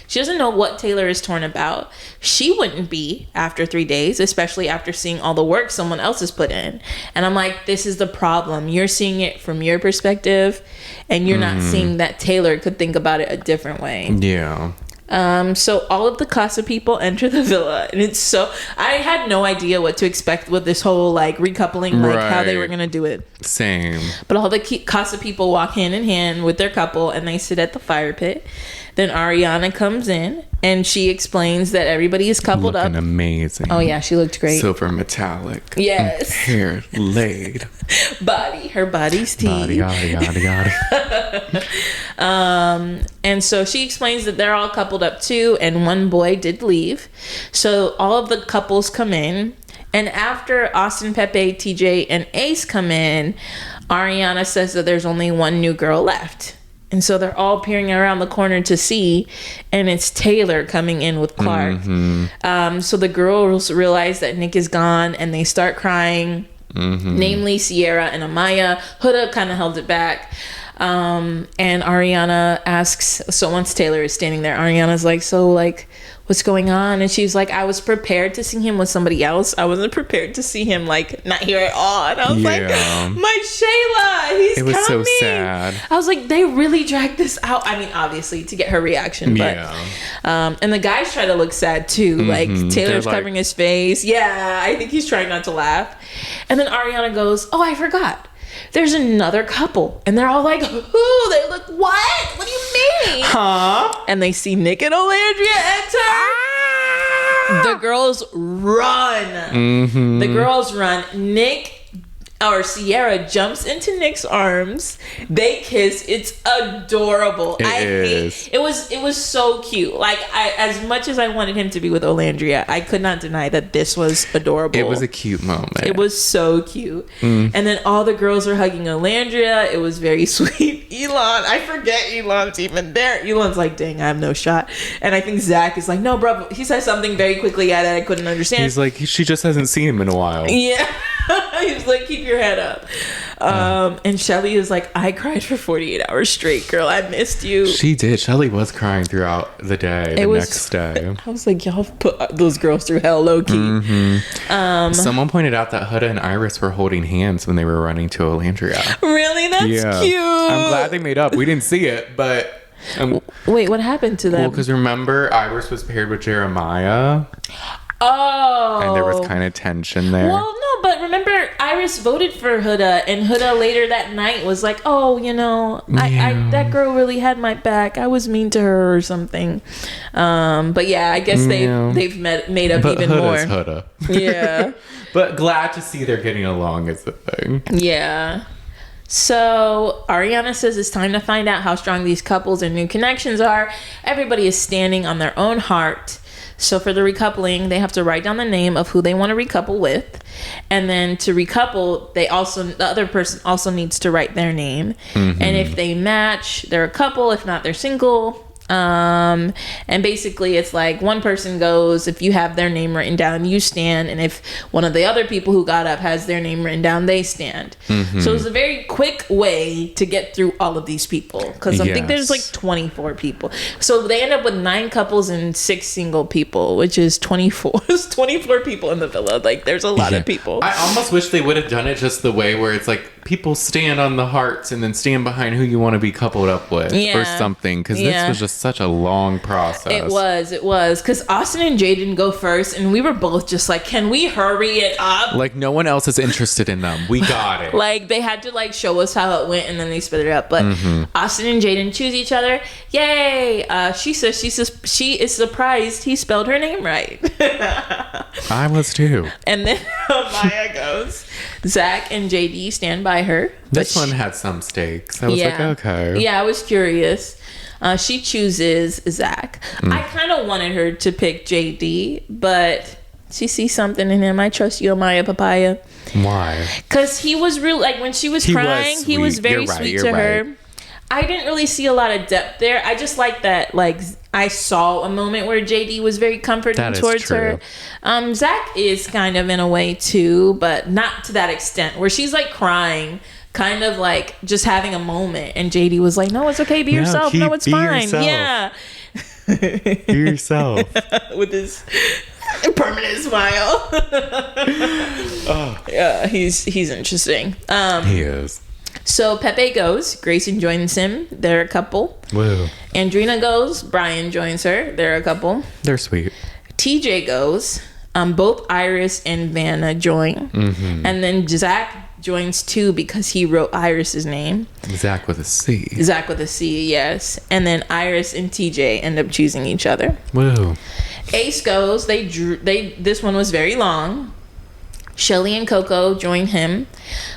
She doesn't know what Taylor is torn about. She wouldn't be after 3 days, especially after seeing all the work someone else has put in. And I'm like, this is the problem. You're seeing it from your perspective, and you're not seeing that Taylor could think about it a different way. Yeah. So all of the casa people enter the villa, and it's so I had no idea what to expect with this whole like recoupling, like how they were gonna do it. Same. But all the casa people walk hand in hand with their couple, and they sit at the fire pit. Then Ariana comes in, and she explains that everybody is coupled Looking up. Amazing. Oh yeah, she looked great. Silver metallic. Yes. Hair laid. Her body's tea. Yada. And so she explains that they're all coupled up too, and one boy did leave. So all of the couples come in, and after Austin, Pepe, TJ, and Ace come in, Ariana says that there's only one new girl left. And so they're all peering around the corner to see, and it's Taylor coming in with Clark. So the girls realize that Nick is gone, and they start crying, namely Sierra and Amaya. Huda kind of held it back. And Ariana asks, so once Taylor is standing there, Ariana's like, so like, what's going on? And she's like, I was prepared to see him with somebody else. I wasn't prepared to see him like not here at all. And I was like, my Shayla, he's coming. It was so sad. I was like, they really dragged this out. I mean, obviously to get her reaction, but and the guys try to look sad too. Like Taylor's covering his face. Yeah, I think he's trying not to laugh. And then Ariana goes, oh, I forgot. There's another couple. And they're all like, who? They look, what? What do you mean? Huh? And they see Nick and Olandria enter. The girls run. The girls run. Nick or Sierra jumps into Nick's arms. They kiss. It's adorable. It was so cute. Like, as much as I wanted him to be with Olandria, I could not deny that this was adorable. It was a cute moment. It was so cute. And then all the girls are hugging Olandria. It was very sweet. Elon, I forget Elon's even there. Elon's like, dang, I have no shot. And I think Zach is like, no, bro. He says something very quickly that I couldn't understand. He's like, she just hasn't seen him in a while. Yeah. He's like, keep your head up. And Shelly is like, I cried for 48 hours straight, girl. I missed you. She did. Shelly was crying throughout the day, next day. I was like, y'all put those girls through hell low-key. Someone pointed out that Huda and Iris were holding hands when they were running to Olandria. Really? That's cute. I'm glad they made up. We didn't see it, but... wait, what happened to them? Well, because remember, Iris was paired with Jeremiah. Oh. And there was kind of tension there. Well, no, but remember, Iris voted for Huda, and Huda later that night was like, oh, you know, I that girl really had my back. I was mean to her or something. But yeah, I guess they've made up even more. Huda. Yeah. But glad to see they're getting along is the thing. Yeah. So Ariana says it's time to find out how strong these couples and new connections are. Everybody is standing on their own heart. So for the recoupling, they have to write down the name of who they want to recouple with. And then to recouple, the other person also needs to write their name. And if they match, they're a couple. If not, they're single. And basically it's like one person goes, if you have their name written down, you stand, and if one of the other people who got up has their name written down, they stand. So it's a very quick way to get through all of these people, because I think there's like 24 people, so they end up with 9 couples and 6 single people, which is 24. It's 24 people in the villa. Like, there's a lot of people. I almost wish they would have done it just the way where it's like people stand on the hearts and then stand behind who you want to be coupled up with or something, because this was just such a long process. It was because Austin and Jay didn't go first, and we were both just like, can we hurry it up? Like, no one else is interested in them. We got it. Like, they had to like show us how it went, and then they split it up. But Austin and Jay didn't choose each other. Yay. She says she is surprised he spelled her name right. I was too. And then Maya goes, Zach and JD stand by her. This one had some stakes. I was like, okay. Yeah, I was curious. She chooses Zach. I kind of wanted her to pick JD, but she sees something in him. I trust you, Maya Papaya. Why? Because he was real. Like, when she was crying, he was very sweet to her. I didn't really see a lot of depth there. I just like that, like, I saw a moment where JD was very comforting towards her. Zach is kind of in a way too, but not to that extent, where she's like crying, kind of like just having a moment, and JD was like, no, it's okay, be yourself. No, it's fine. Yourself. Yeah. Be yourself. With his permanent smile. Yeah, he's interesting. He is. So Pepe goes, Grayson joins him. They're a couple. Whoa. Andrina goes, Brian joins her. They're a couple. They're sweet. TJ goes, both Iris and Vanna join. And then Zach joins too, because he wrote Iris's name. Zach with a C. Zach with a C, yes. And then Iris and TJ end up choosing each other. Whoa. Ace goes, this one was very long. Shelly and Coco join him.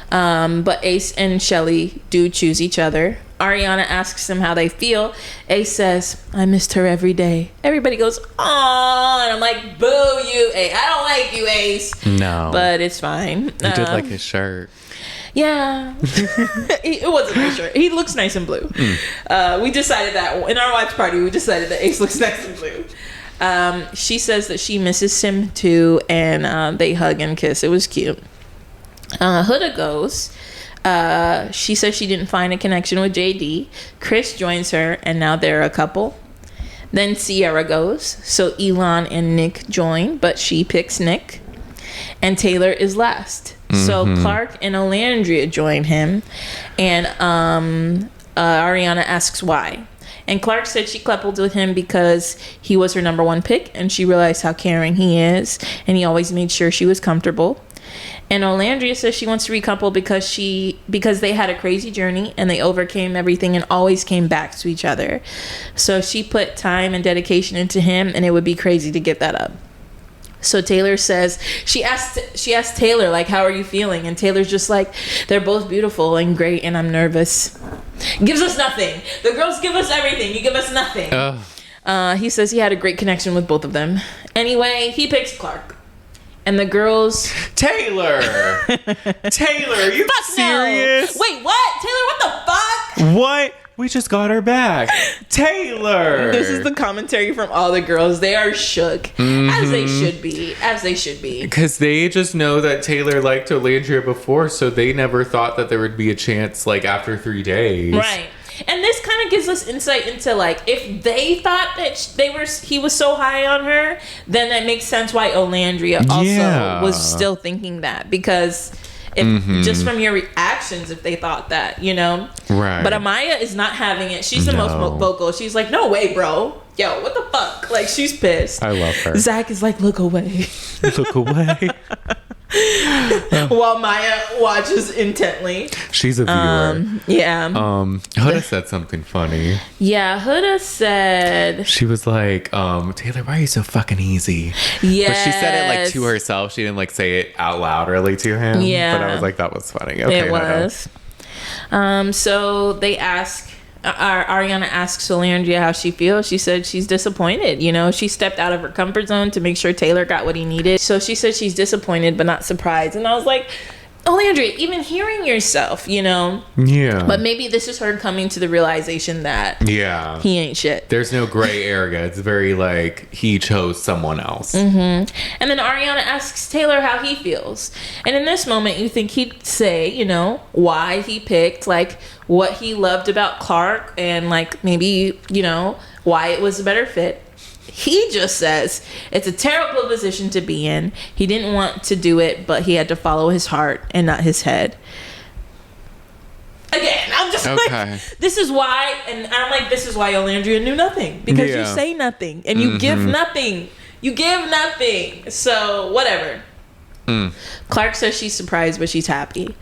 But Ace and Shelly do choose each other. Ariana asks him how they feel. Ace says, I missed her every day. Everybody goes, aww. And I'm like, boo you, Ace. I don't like you, Ace. No. But it's fine. You did like his shirt. Yeah. It wasn't his shirt. He looks nice in blue. We decided that in our watch party, we decided that Ace looks nice in blue. She says that she misses him too, and they hug and kiss. It was cute. Huda goes, She says she didn't find a connection with JD. Chris joins her, and now they're a couple. Then Sierra goes, so Elon and Nick join, but she picks Nick. And Taylor is last. So Clark and Olandria join him, and Ariana asks why. And Clark said she coupled with him because he was her number one pick, and she realized how caring he is, and he always made sure she was comfortable. And Olandria says she wants to recouple because they had a crazy journey and they overcame everything and always came back to each other. So she put time and dedication into him, and it would be crazy to give that up. So Taylor says she asked Taylor, like, how are you feeling? And Taylor's just like, they're both beautiful and great, and I'm nervous. Gives us nothing. The girls give us everything. You give us nothing. He says he had a great connection with both of them. Anyway, he picks Clark. And the girls... Taylor! Taylor, are you serious? No. Wait, what? Taylor, what the fuck? What? We just got her back. Taylor! This is the commentary from all the girls. They are shook. As they should be. As they should be. Because they just know that Taylor liked Olandria before, so they never thought that there would be a chance, like, after 3 days. Right. And this kind of gives us insight into, like, if they thought that he was so high on her, then that makes sense why Olandria also was still thinking that. Because if just from your reactions, if they thought that, you know? Right. But Amaya is not having it. She's the most vocal. She's like, no way, bro. Yo, what the fuck? Like, she's pissed. I love her. Zach is like, look away. Look away. While Maya watches intently. She's a viewer. Yeah. Huda said something funny. Yeah, Huda said... She was like, Taylor, why are you so fucking easy? Yeah. But she said it, like, to herself. She didn't, like, say it out loud really to him. Yeah. But I was like, that was funny. Okay, it was. So they ask... Ariana asks Olandria how she feels. She said she's disappointed. You know, she stepped out of her comfort zone to make sure Taylor got what he needed. So she said she's disappointed but not surprised. And I was like, Olandria, even hearing yourself, you know? Yeah. But maybe this is her coming to the realization that he ain't shit. There's no gray area. It's very like he chose someone else. And then Ariana asks Taylor how he feels. And in this moment, you think he'd say, you know, why he picked, like, what he loved about Clark and, like, maybe, you know, why it was a better fit. He just says it's a terrible position to be in. He didn't want to do it, but he had to follow his heart and not his head. Again, I'm just like, this is why, and I'm like, this is why Olandria knew nothing. Because you say nothing, and you give nothing. You give nothing. So, whatever. Clark says she's surprised, but she's happy.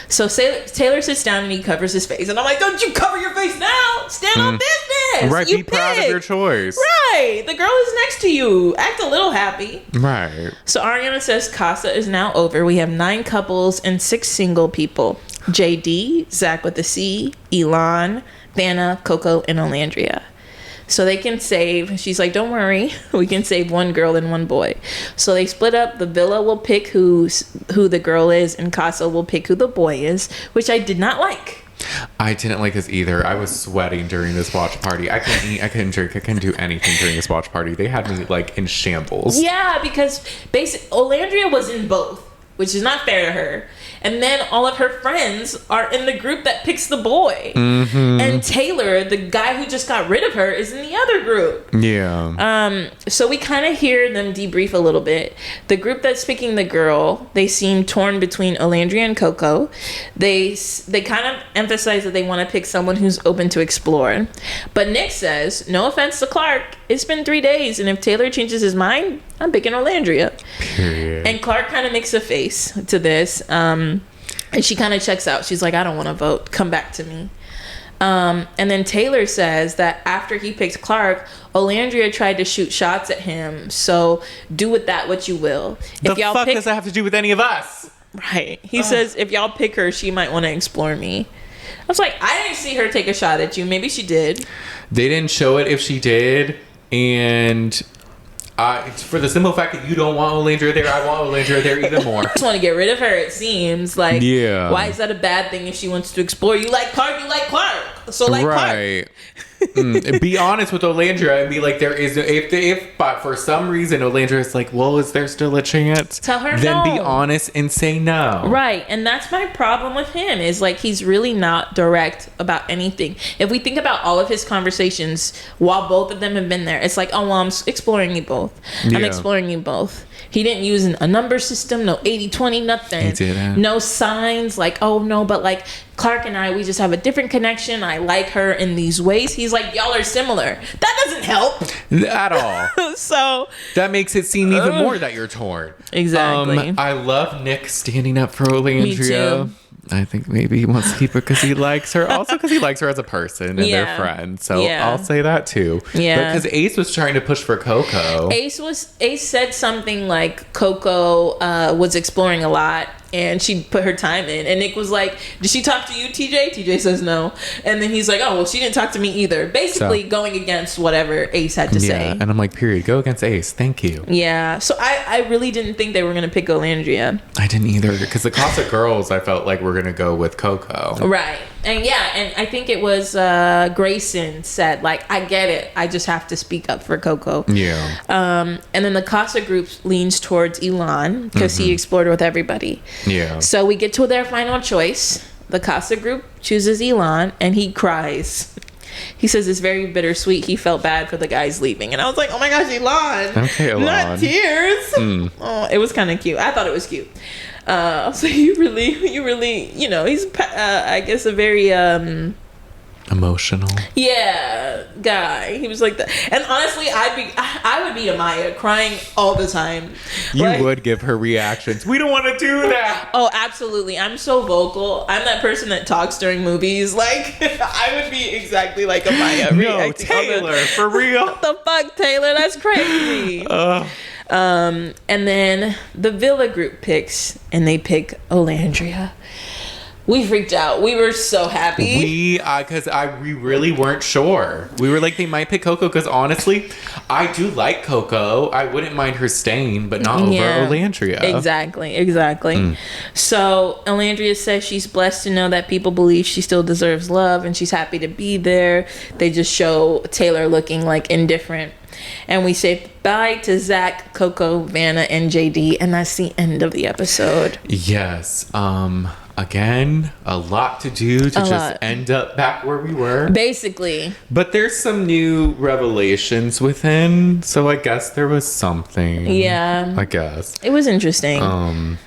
So Taylor sits down and he covers his face. And I'm like, don't you cover your face now. Stand on business. Right, be proud of your choice. Right. The girl is next to you. Act a little happy. Right. So Ariana says Casa is now over. We have 9 couples and 6 single people. JD, Zach with the C, Elon, Vanna, Coco, and Olandria. So they can save. She's like, don't worry. We can save 1 girl and 1 boy. So they split up. The villa will pick who the girl is, and Casa will pick who the boy is, which I did not like. I didn't like this either. I was sweating during this watch party. I couldn't eat. I couldn't drink. I couldn't do anything during this watch party. They had me like in shambles. Yeah, because Olandria was in both, which is not fair to her. And then all of her friends are in the group that picks the boy. And Taylor, the guy who just got rid of her, is in the other group. Yeah. So we kind of hear them debrief a little bit. The group that's picking the girl, they seem torn between Olandria and Coco. They kind of emphasize that they want to pick someone who's open to explore. But Nick says, no offense to Clark, it's been 3 days, and if Taylor changes his mind, I'm picking Olandria. Period. And Clark kind of makes a face to this. And she kind of checks out. She's like, I don't want to vote. Come back to me. And then Taylor says that after he picked Clark, Olandria tried to shoot shots at him. So do with that what you will. If y'all fuck does that have to do with any of us? Right. He says, if y'all pick her, she might want to explore me. I was like, I didn't see her take a shot at you. Maybe she did. They didn't show it if she did. And... for the simple fact that you don't want Olandria there, I want Olandria there even more. I just want to get rid of her, it seems. Like, why is that a bad thing if she wants to explore? You like Clark, so like Clark. Be honest with Olandria and be like, there is if but for some reason Olandria is like, well, is there still a chance? Tell her then no. Be honest and say no. Right. And that's my problem with him, is like, he's really not direct about anything. If we think about all of his conversations while both of them have been there, it's like, oh, well, I'm exploring you both. I'm exploring you both. He didn't use a number system, no 80-20, nothing. He didn't. No signs like, oh no, but like Clark and I, we just have a different connection. I like her in these ways. He's like, y'all are similar. That doesn't help at all. So that makes it seem even more that you're torn. Exactly. I love Nick standing up for Olandria. Me too. I think maybe he wants to keep her because he likes her. Also because he likes her as a person and they're friends. So I'll say that too. Yeah. Because Ace was trying to push for Coco. Ace said something like Coco was exploring a lot and she put her time in. And Nick was like, did she talk to you, TJ? TJ says no. And then he's like, oh, well, she didn't talk to me either. Basically going against whatever Ace had to say. And I'm like, period. Go against Ace. Thank you. Yeah. So I really didn't think they were going to pick Olandria. I didn't either. Because the Casa girls, I felt like we're going to go with Coco. Right. And and I think it was Grayson said, like, I get it. I just have to speak up for Coco. Yeah. And then the Casa group leans towards Elon because he explored with everybody. Yeah. So we get to their final choice. The Casa group chooses Elon and he cries. He says it's very bittersweet. He felt bad for the guys leaving. And I was like, oh my gosh, Elon. Okay, Elon. Not tears. Oh, it was kind of cute. I thought it was cute. So you really, he's, I guess, a very, emotional. Yeah, guy. He was like that. And honestly, I would be Amaya crying all the time. You would give her reactions. We don't want to do that. Oh, absolutely. I'm so vocal. I'm that person that talks during movies. Like, I would be exactly like Amaya. No, Taylor, for real. What the fuck, Taylor? That's crazy. And then the Villa group picks, and they pick Olandria. We freaked out. We were so happy. We really weren't sure. We were like, they might pick Coco because honestly, I do like Coco. I wouldn't mind her staying, but not over Olandria. Exactly. So Olandria says she's blessed to know that people believe she still deserves love, and she's happy to be there. They just show Taylor looking like indifferent. And we say bye to Zach, Coco, Vanna, and JD, and that's the end of the episode. Yes. Again, a lot to do to end up back where we were. Basically. But there's some new revelations within, so I guess there was something. Yeah. I guess. It was interesting.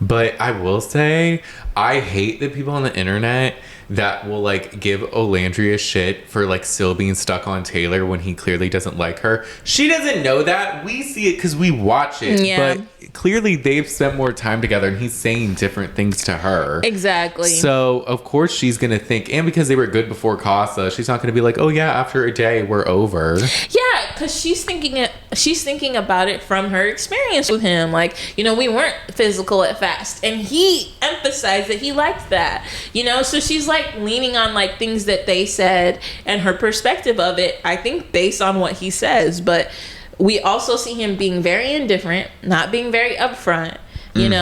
But I will say, I hate the people on the internet that will like give Olandria shit for like still being stuck on Taylor when he clearly doesn't like her. She doesn't know that. We see it because we watch it. Yeah. But clearly they've spent more time together and he's saying different things to her. Exactly. So of course she's gonna think, and because they were good before Casa, she's not gonna be like, oh yeah, after a day we're over. Yeah, because she's thinking about it from her experience with him. Like, we weren't physical at fast, and he emphasized that he liked that. So she's like leaning on like things that they said and her perspective of it, I think, based on what he says. But we also see him being very indifferent, not being very upfront, and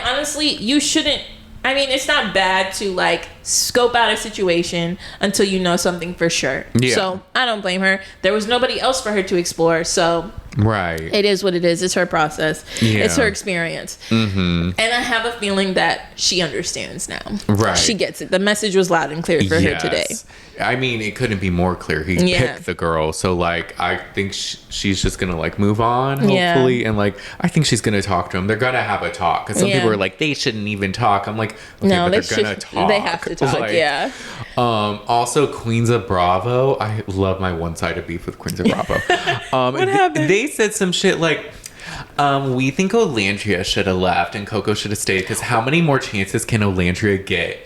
honestly, you shouldn't. I mean, it's not bad to like scope out a situation until you know something for sure. Yeah. So I don't blame her. There was nobody else for her to explore. So right. It is what it is. It's her process. Yeah. It's her experience. And I have a feeling that she understands now. Right. She gets it. The message was loud and clear for her today. I mean, it couldn't be more clear. He picked the girl. So, like, I think she's just going to, like, move on, hopefully. And, like, I think she's going to talk to him. They're going to have a talk. Because some people are like, they shouldn't even talk. I'm like, okay, no, but they're going to talk. They have to talk, like, Also, Queens of Bravo. I love my one-sided beef with Queens of Bravo. What happened? They said some shit like, we think Olandria should have left and Coco should have stayed. Because how many more chances can Olandria get?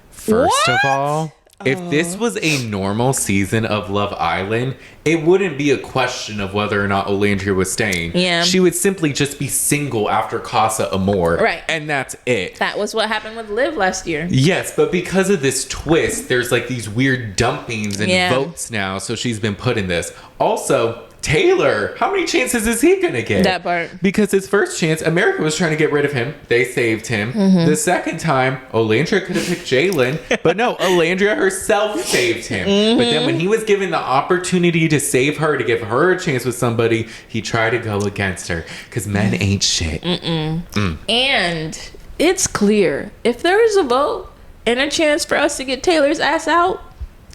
First of all, if this was a normal season of Love Island, it wouldn't be a question of whether or not Olandria was staying. Yeah. She would simply just be single after Casa Amor. Right. And that's it. That was what happened with Liv last year. Yes, but because of this twist, there's like these weird dumpings and votes now. So she's been put in this. Also, Taylor, how many chances is he gonna get? That part. Because his first chance, America was trying to get rid of him. They saved him. The second time, Olandria could have picked Jalen, but no, Olandria herself saved him. But then when he was given the opportunity to save her, to give her a chance with somebody, he tried to go against her. Because men ain't shit. And it's clear, if there is a vote and a chance for us to get Taylor's ass out,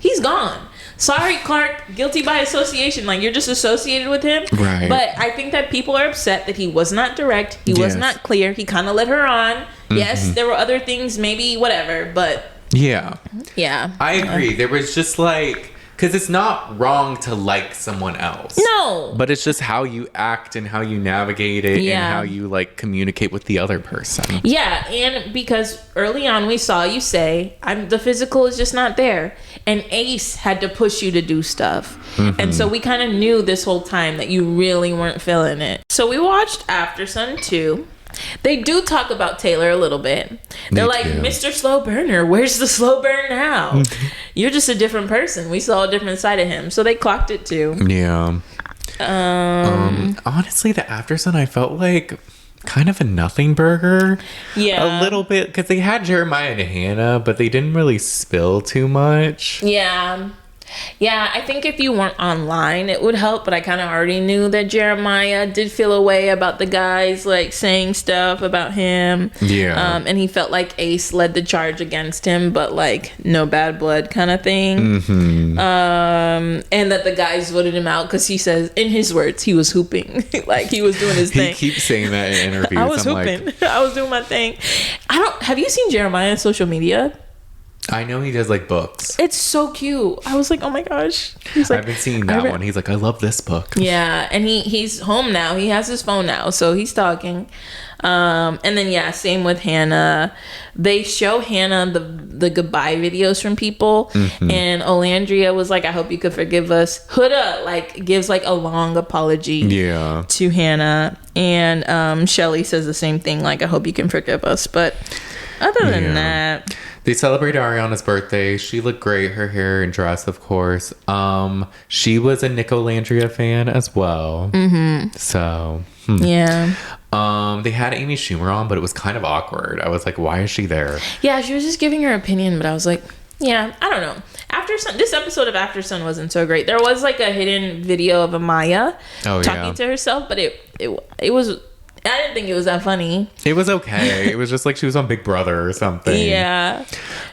he's gone. Sorry, Clark, guilty by association. Like, you're just associated with him. Right. But I think that people are upset that he was not direct. He was not clear. He kind of led her on. Yes, there were other things, maybe, whatever. But yeah. I agree. There was just like... Because it's not wrong to like someone else. No. But it's just how you act and how you navigate it and how you like communicate with the other person. Yeah, and because early on we saw you say, the physical is just not there. And Ace had to push you to do stuff. And so we kind of knew this whole time that you really weren't feeling it. So we watched Aftersun 2. They do talk about Taylor a little bit. They're like, Mr. Slow Burner, where's the slow burn now? You're just a different person. We saw a different side of him. So they clocked it too. Yeah. Honestly, the Aftersun, I felt like kind of a nothing burger. Yeah. A little bit. Because they had Jeremiah and Hannah, but they didn't really spill too much. Yeah. Yeah, I think if you weren't online, it would help. But I kind of already knew that Jeremiah did feel a way about the guys, like, saying stuff about him. Yeah. And he felt like Ace led the charge against him, but, like, no bad blood kind of thing. And that the guys voted him out because he says, in his words, he was hooping. Like, he was doing his thing. He keeps saying that in interviews. I was hooping. I was doing my thing. Have you seen Jeremiah on social media? I know he does like books. It's so cute. I was like, oh my gosh. He's like, I've been seeing that one. He's like, I love this book. Yeah, and he's home now. He has his phone now, so he's talking. And then same with Hannah. They show Hannah the goodbye videos from people, and Olandria was like, I hope you could forgive us. Huda like gives like a long apology to Hannah, and Shelly says the same thing, like, I hope you can forgive us. But other than that, they celebrated Ariana's birthday. She looked great. Her hair and dress, of course. She was a Nicolandria fan as well. So, yeah. They had Amy Schumer on, but it was kind of awkward. I was like, why is she there? Yeah, she was just giving her opinion, but I was like, yeah, I don't know. This episode of Aftersun wasn't so great. There was like a hidden video of Amaya talking to herself, but it was... I didn't think it was that funny. It was okay. It was just like she was on Big Brother or something. Yeah.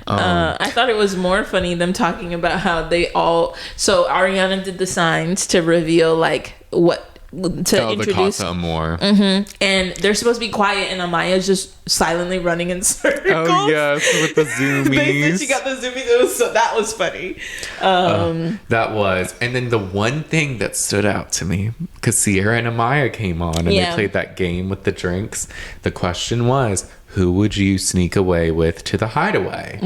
I thought it was more funny them talking about how they all... So Ariana did the signs to reveal like what... To introduce... the Casa Amor. And they're supposed to be quiet and Amaya's just silently running in circles. Oh yes, with the zoomies. They said she got the zoomies. That was funny. That was. And then the one thing that stood out to me, because Sierra and Amaya came on and they played that game with the drinks. The question was, who would you sneak away with to the hideaway?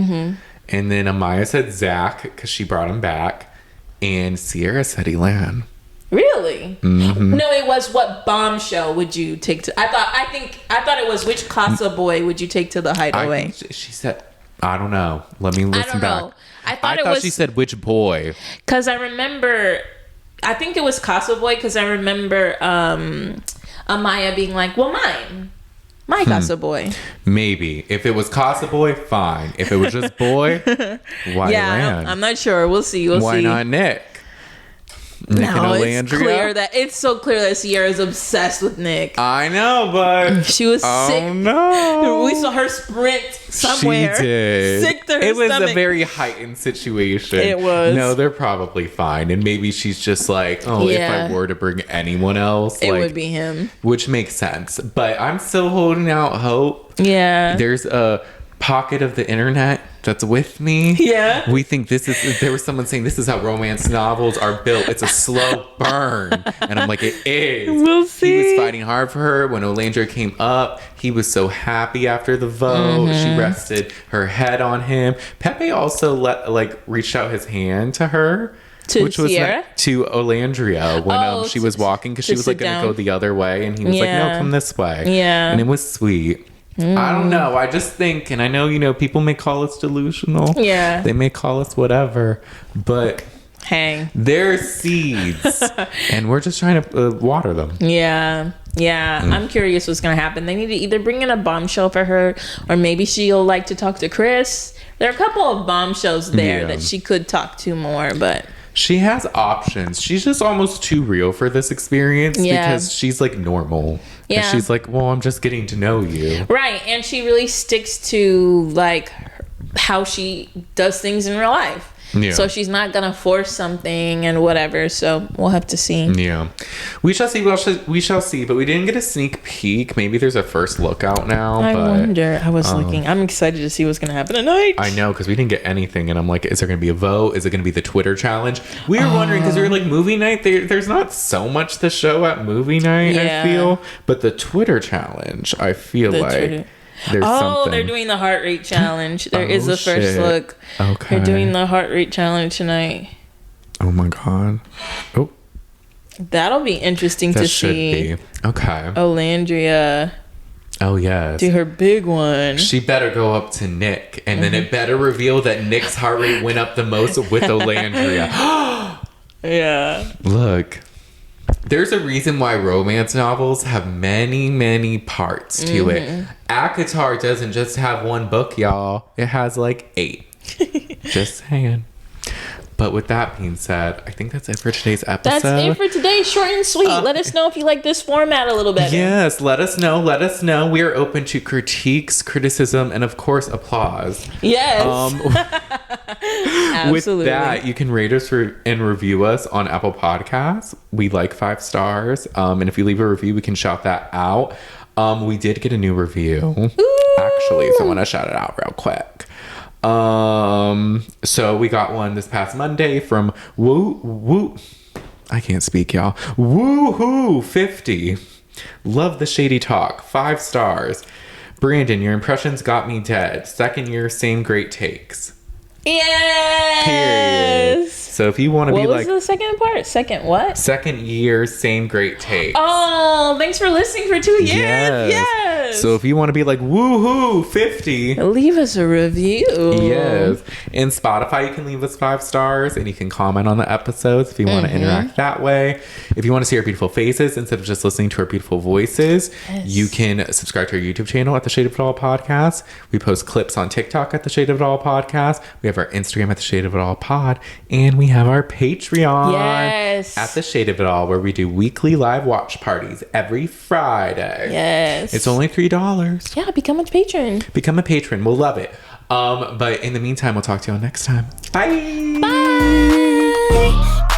And then Amaya said Zach, because she brought him back. And Sierra said Elan. Really? No, it was what bombshell would you take to... I thought it was which Casa boy would you take to the hideaway? She said, I don't know. Let me listen back. I thought she said which boy. Because I remember... I think it was Casa boy because I remember Amaya being like, well, mine. My Casa boy. Maybe. If it was Casa boy, fine. If it was just boy, why Elan? I'm not sure. We'll see. Why not Nick? Nick and Olandria? It's so clear that Sierra's obsessed with Nick. I know, but she was sick. Oh no! We saw her sprint somewhere. She did. Sick to her It was stomach. a very heightened situation. It was. No, they're probably fine, and maybe she's just like, if I were to bring anyone else, it would be him, which makes sense. But I'm still holding out hope. Yeah, there's a pocket of the internet that's with me. Yeah. We think there was someone saying this is how romance novels are built. It's a slow burn. And I'm like, it is. We'll see. He was fighting hard for her. When Olandria came up, he was so happy after the vote. She rested her head on him. Pepe also reached out his hand to her. Which was to Olandria when she was walking, because she was like going to go the other way. And he was like, no, come this way. Yeah. And it was sweet. I don't know. I just think, and I know, people may call us delusional. Yeah. They may call us whatever, but hang. They're seeds. And we're just trying to water them. Yeah. I'm curious what's gonna happen. They need to either bring in a bombshell for her, or maybe she'll like to talk to Chris. There are a couple of bombshells there that she could talk to more, but she has options. She's just almost too real for this experience because she's like normal. Yeah. And she's like, well, I'm just getting to know you. Right. And she really sticks to like how she does things in real life. Yeah. So she's not gonna force something and whatever. So we'll have to see. Yeah, we shall see. We shall see. But we didn't get a sneak peek. Maybe there's a first look out now. I wonder. I was looking. I'm excited to see what's gonna happen tonight. I know, because we didn't get anything, and I'm like, is there gonna be a vote? Is it gonna be the Twitter challenge? We were wondering because we were like, movie night. There's not so much to show at movie night. I feel, but the Twitter challenge, I feel like. There's something. They're doing the heart rate challenge. There is a first look. Okay. They're doing the heart rate challenge tonight. Oh my god. Oh. That'll be interesting to see. Okay. Olandria. Oh yes. Do her big one. She better go up to Nick, and then it better reveal that Nick's heart rate went up the most with Olandria. Yeah. Look. There's a reason why romance novels have many, many parts to it. ACOTAR doesn't just have one book, y'all. It has like 8. Just saying. But with that being said, I think that's it for today's episode. That's it for today. Short and sweet. Let us know if you like this format a little better. Yes, let us know. Let us know. We are open to critiques, criticism, and of course, applause. Yes. Absolutely. With that, you can rate us and review us on Apple Podcasts. We like 5 stars. And if you leave a review, we can shout that out. We did get a new review. Ooh. Actually, so I want to shout it out real quick. So we got one this past Monday from I can't speak, y'all. Woohoo 50. Love the shady talk. 5 stars. Brandon, your impressions got me dead. Second year, same great takes. Yes. Period. So if you want to be like, what was the second part? Second what? Second year, same great takes. Oh, thanks for listening for 2 years. Yes. So if you want to be like, woohoo 50, leave us a review. Yes. In Spotify, you can leave us 5 stars, and you can comment on the episodes if you want to interact that way. If you want to see our beautiful faces instead of just listening to our beautiful voices, you can subscribe to our YouTube channel at The Shade of It All Podcast. We post clips on TikTok at The Shade of It All Podcast. We have our Instagram at The Shade of It All Pod, and we have our Patreon at The Shade of It All, where we do weekly live watch parties every Friday. Yes. It's only $3. Yeah, become a patron. Become a patron. We'll love it. But in the meantime, we'll talk to you all next time. Bye. Bye.